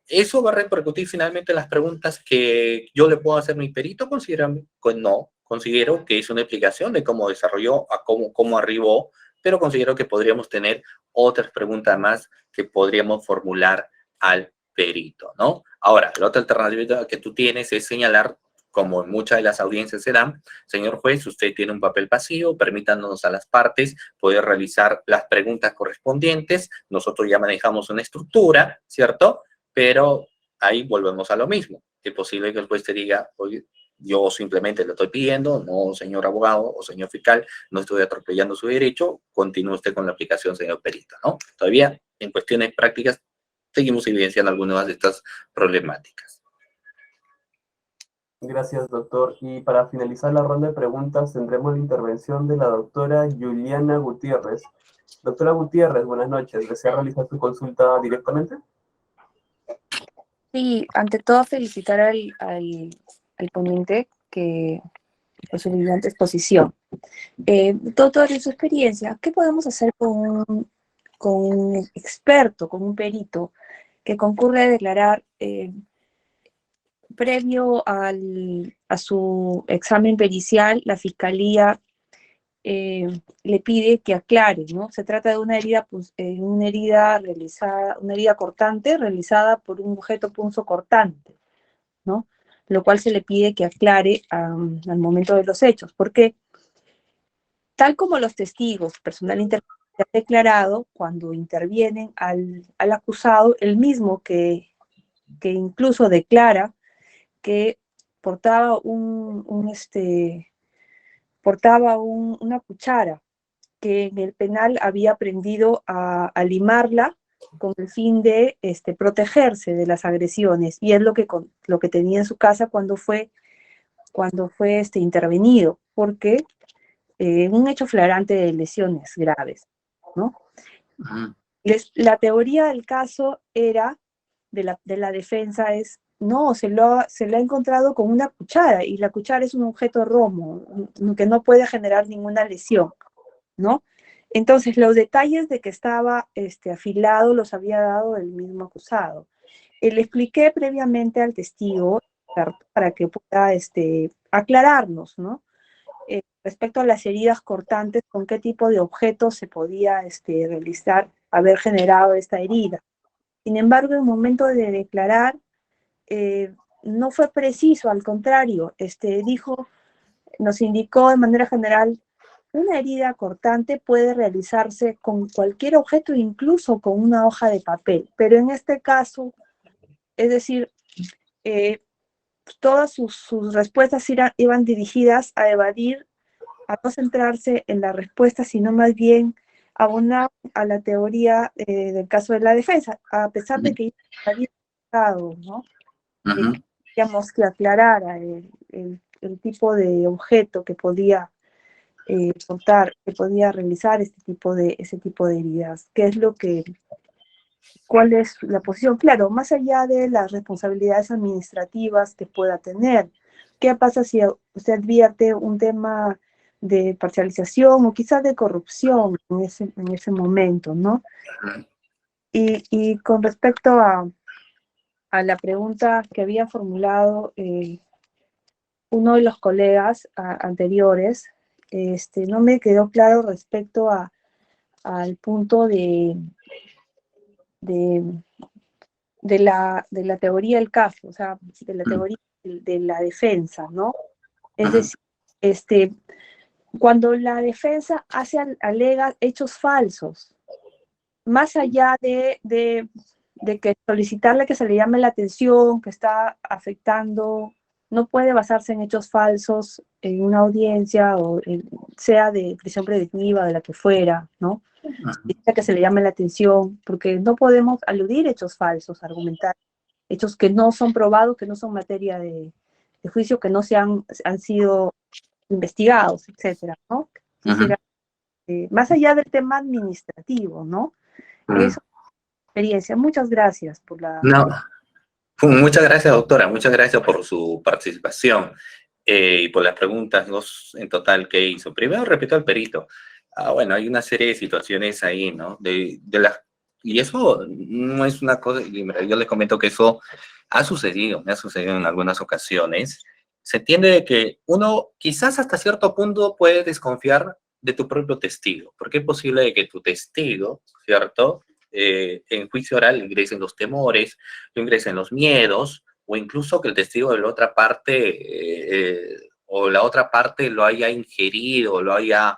¿Eso va a repercutir finalmente en las preguntas que yo le puedo hacer a mi perito? Consideran que no. Considero que es una explicación de cómo desarrolló, a cómo arribó, pero considero que podríamos tener otras preguntas más que podríamos formular al perito, ¿no? Ahora, la otra alternativa que tú tienes es señalar, como en muchas de las audiencias se dan, señor juez, usted tiene un papel pasivo, permítanos a las partes poder realizar las preguntas correspondientes, nosotros ya manejamos una estructura, ¿cierto? Pero ahí volvemos a lo mismo. Es posible que el juez te diga, oye, yo simplemente le estoy pidiendo, no, señor abogado o señor fiscal, no estoy atropellando su derecho, continúe usted con la aplicación, señor perito, ¿no? Todavía, en cuestiones prácticas, seguimos evidenciando algunas de estas problemáticas. Gracias, doctor. Y para finalizar la ronda de preguntas, tendremos la intervención de la doctora Juliana Gutiérrez. Doctora Gutiérrez, buenas noches. ¿Desea realizar su consulta directamente? Sí, ante todo felicitar al ponente que por su brillante exposición. Doctor, en su experiencia, ¿qué podemos hacer con un experto, con un perito que concurre a declarar previo a su examen pericial? La fiscalía le pide que aclare, ¿no? Se trata de una herida, una herida realizada, una herida cortante realizada por un objeto punzocortante, ¿no? Lo cual se le pide que aclare al momento de los hechos, porque tal como los testigos, personal interveniente ha declarado, cuando intervienen al acusado, el mismo que incluso declara que portaba una cuchara que en el penal había aprendido a limarla con el fin de protegerse de las agresiones, y es lo que tenía en su casa cuando fue intervenido, porque un hecho flagrante de lesiones graves, ¿no? La teoría del caso era, de la defensa, es, no, se lo ha encontrado con una cuchara, y la cuchara es un objeto romo, que no puede generar ninguna lesión, ¿no? Entonces, los detalles de que estaba afilado los había dado el mismo acusado. Le expliqué previamente al testigo para que pueda aclararnos, ¿no? Respecto a las heridas cortantes, con qué tipo de objetos se podía realizar, haber generado esta herida. Sin embargo, en el momento de declarar, no fue preciso, al contrario, nos indicó de manera general: una herida cortante puede realizarse con cualquier objeto, incluso con una hoja de papel, pero en este caso, es decir, todas sus respuestas iban dirigidas a evadir, a no centrarse en la respuesta, sino más bien abonar a la teoría del caso de la defensa, a pesar de que ya había estado, ¿no? Digamos que aclarara el tipo de objeto que podía que podía realizar ese tipo de heridas. ¿Cuál es la posición? Claro, más allá de las responsabilidades administrativas que pueda tener. ¿Qué pasa si usted advierte un tema de parcialización o quizás de corrupción en ese momento, ¿no? Y con respecto a la pregunta que había formulado uno de los colegas anteriores, no me quedó claro respecto al punto de la teoría del caso, o sea, de la teoría de la defensa, ¿no? Es decir, cuando la defensa alega hechos falsos, más allá de que solicitarle que se le llame la atención, que está afectando, no puede basarse en hechos falsos en una audiencia, sea de prisión preventiva, de la que fuera, ¿no? Que se le llame la atención, porque no podemos aludir hechos falsos, argumentar hechos que no son probados, que no son materia de juicio, que no han sido investigados, etcétera, ¿no? Quisiera, más allá del tema administrativo, ¿no? Eso es experiencia. Muchas gracias por la... No, muchas gracias, doctora. Muchas gracias por su participación y por las preguntas dos en total que hizo. Primero, respecto al perito. Bueno, hay una serie de situaciones ahí, ¿no? Y eso no es una cosa, yo les comento que eso ha sucedido, me ha sucedido en algunas ocasiones. Se entiende que uno quizás hasta cierto punto puede desconfiar de tu propio testigo, porque es posible que tu testigo, ¿cierto?, en juicio oral ingresen los temores, ingresen los miedos, o incluso que el testigo de la otra parte o la otra parte lo haya ingerido, lo haya,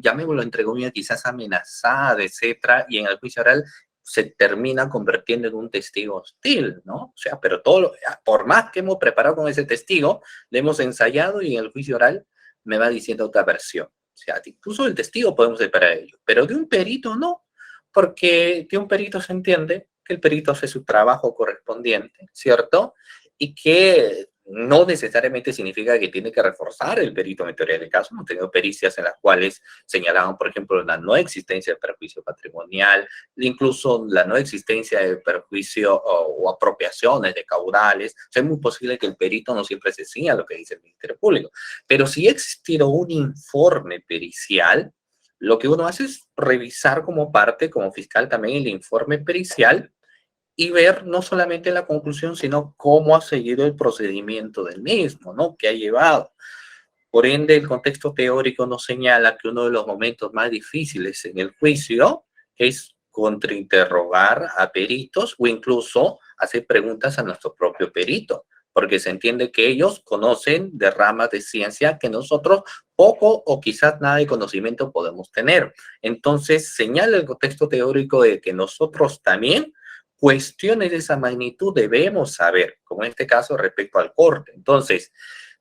llamémoslo entre comillas, quizás amenazado, etcétera, y en el juicio oral se termina convirtiendo en un testigo hostil, ¿no? O sea, pero por más que hemos preparado con ese testigo, le hemos ensayado y en el juicio oral me va diciendo otra versión. O sea, incluso el testigo podemos separar de ello, pero de un perito no, porque de un perito se entiende que el perito hace su trabajo correspondiente, ¿cierto? Y que no necesariamente significa que tiene que reforzar el perito en teoría del caso. Hemos tenido pericias en las cuales señalaban, por ejemplo, la no existencia de perjuicio patrimonial, incluso la no existencia de perjuicio o apropiaciones de caudales. O sea, es muy posible que el perito no siempre se ciña a lo que dice el Ministerio Público. Pero si ha existido un informe pericial, lo que uno hace es revisar como parte, como fiscal también, el informe pericial y ver no solamente la conclusión, sino cómo ha seguido el procedimiento del mismo, ¿no? ¿Qué ha llevado? Por ende, el contexto teórico nos señala que uno de los momentos más difíciles en el juicio es contrainterrogar a peritos o incluso hacer preguntas a nuestro propio perito, porque se entiende que ellos conocen de ramas de ciencia que nosotros poco o quizás nada de conocimiento podemos tener. Entonces, señala el contexto teórico de que nosotros también cuestiones de esa magnitud debemos saber, como en este caso respecto al corte. Entonces,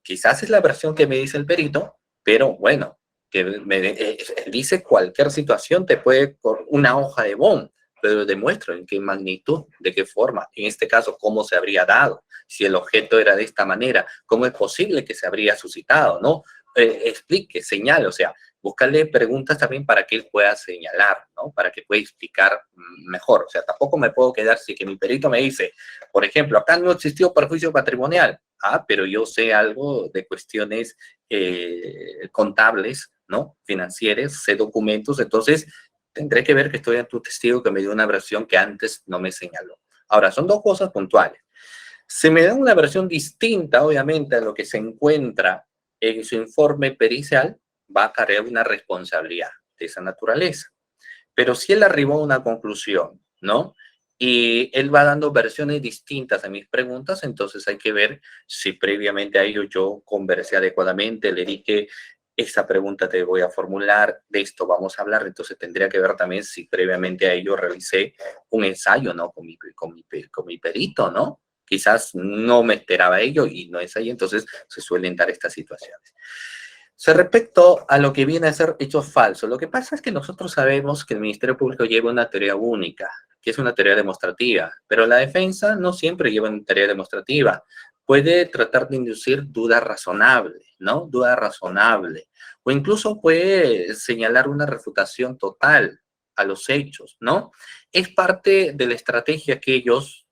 quizás es la versión que me dice el perito, pero bueno, que dice cualquier situación te puede con una hoja de bond, pero demuestro en qué magnitud, de qué forma, en este caso, cómo se habría dado, si el objeto era de esta manera, cómo es posible que se habría suscitado, ¿no? Explique, señale, o sea, buscarle preguntas también para que él pueda señalar, ¿no? Para que pueda explicar mejor. O sea, tampoco me puedo quedar si que mi perito me dice, por ejemplo, acá no existió perjuicio patrimonial. Pero yo sé algo de cuestiones contables, ¿no? Financieras, sé documentos, entonces tendré que ver que estoy ante un testigo que me dio una versión que antes no me señaló. Ahora, son dos cosas puntuales. Se me da una versión distinta, obviamente, a lo que se encuentra en su informe pericial, va a cargar una responsabilidad de esa naturaleza. Pero si él arribó a una conclusión, ¿no? Y él va dando versiones distintas a mis preguntas, entonces hay que ver si previamente a ello yo conversé adecuadamente, le dije, esta pregunta te voy a formular, de esto vamos a hablar, entonces tendría que ver también si previamente a ello realicé un ensayo, ¿no? Con mi perito, ¿no? Quizás no me esperaba ello y no ensayé, entonces se suelen dar estas situaciones. Respecto a lo que viene a ser hechos falsos, lo que pasa es que nosotros sabemos que el Ministerio Público lleva una teoría única, que es una teoría demostrativa, pero la defensa no siempre lleva una teoría demostrativa. Puede tratar de inducir duda razonable, ¿no? Duda razonable. O incluso puede señalar una refutación total a los hechos, ¿no? Es parte de la estrategia que ellos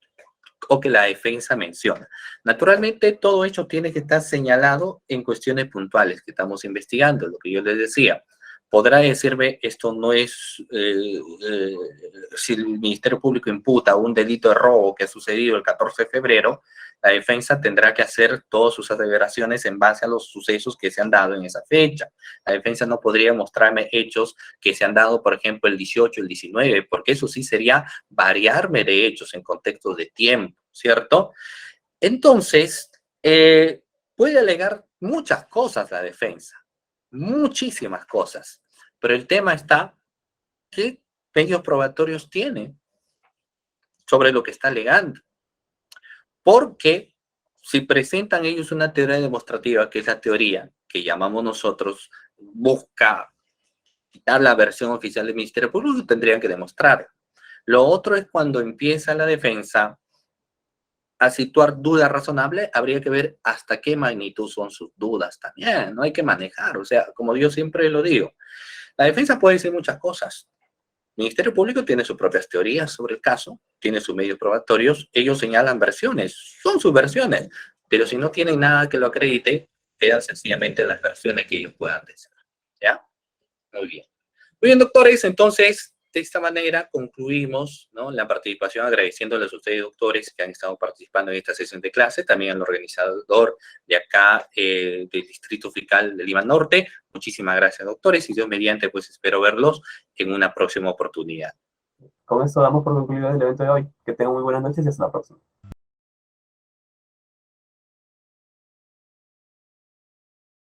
o que la defensa menciona. Naturalmente, todo hecho tiene que estar señalado en cuestiones puntuales que estamos investigando, lo que yo les decía. podrá decirme, esto no es, si el Ministerio Público imputa un delito de robo que ha sucedido el 14 de febrero, la defensa tendrá que hacer todas sus aseveraciones en base a los sucesos que se han dado en esa fecha. La defensa no podría mostrarme hechos que se han dado, por ejemplo, el 18, el 19, porque eso sí sería variarme de hechos en contexto de tiempo, ¿cierto? Entonces, puede alegar muchas cosas la defensa, muchísimas cosas, pero el tema está, ¿qué medios probatorios tiene sobre lo que está alegando? Porque si presentan ellos una teoría demostrativa, que es la teoría que llamamos nosotros, busca quitar la versión oficial del Ministerio Público, tendrían que demostrar. Lo otro es cuando empieza la defensa a situar dudas razonables, habría que ver hasta qué magnitud son sus dudas también, no hay que manejar, o sea, como yo siempre lo digo, la defensa puede decir muchas cosas. El Ministerio Público tiene sus propias teorías sobre el caso, tiene sus medios probatorios, ellos señalan versiones, son sus versiones, pero si no tienen nada que lo acredite, quedan sencillamente las versiones que ellos puedan decir, ¿ya? Muy bien. Muy bien, doctores, entonces, de esta manera concluimos, ¿no?, la participación, agradeciéndoles a ustedes, doctores, que han estado participando en esta sesión de clase, también al organizador de acá, del Distrito Fiscal de Lima Norte. Muchísimas gracias, doctores, y Dios mediante, pues espero verlos en una próxima oportunidad. Con esto damos por concluido el evento de hoy. Que tengan muy buenas noches y hasta la próxima.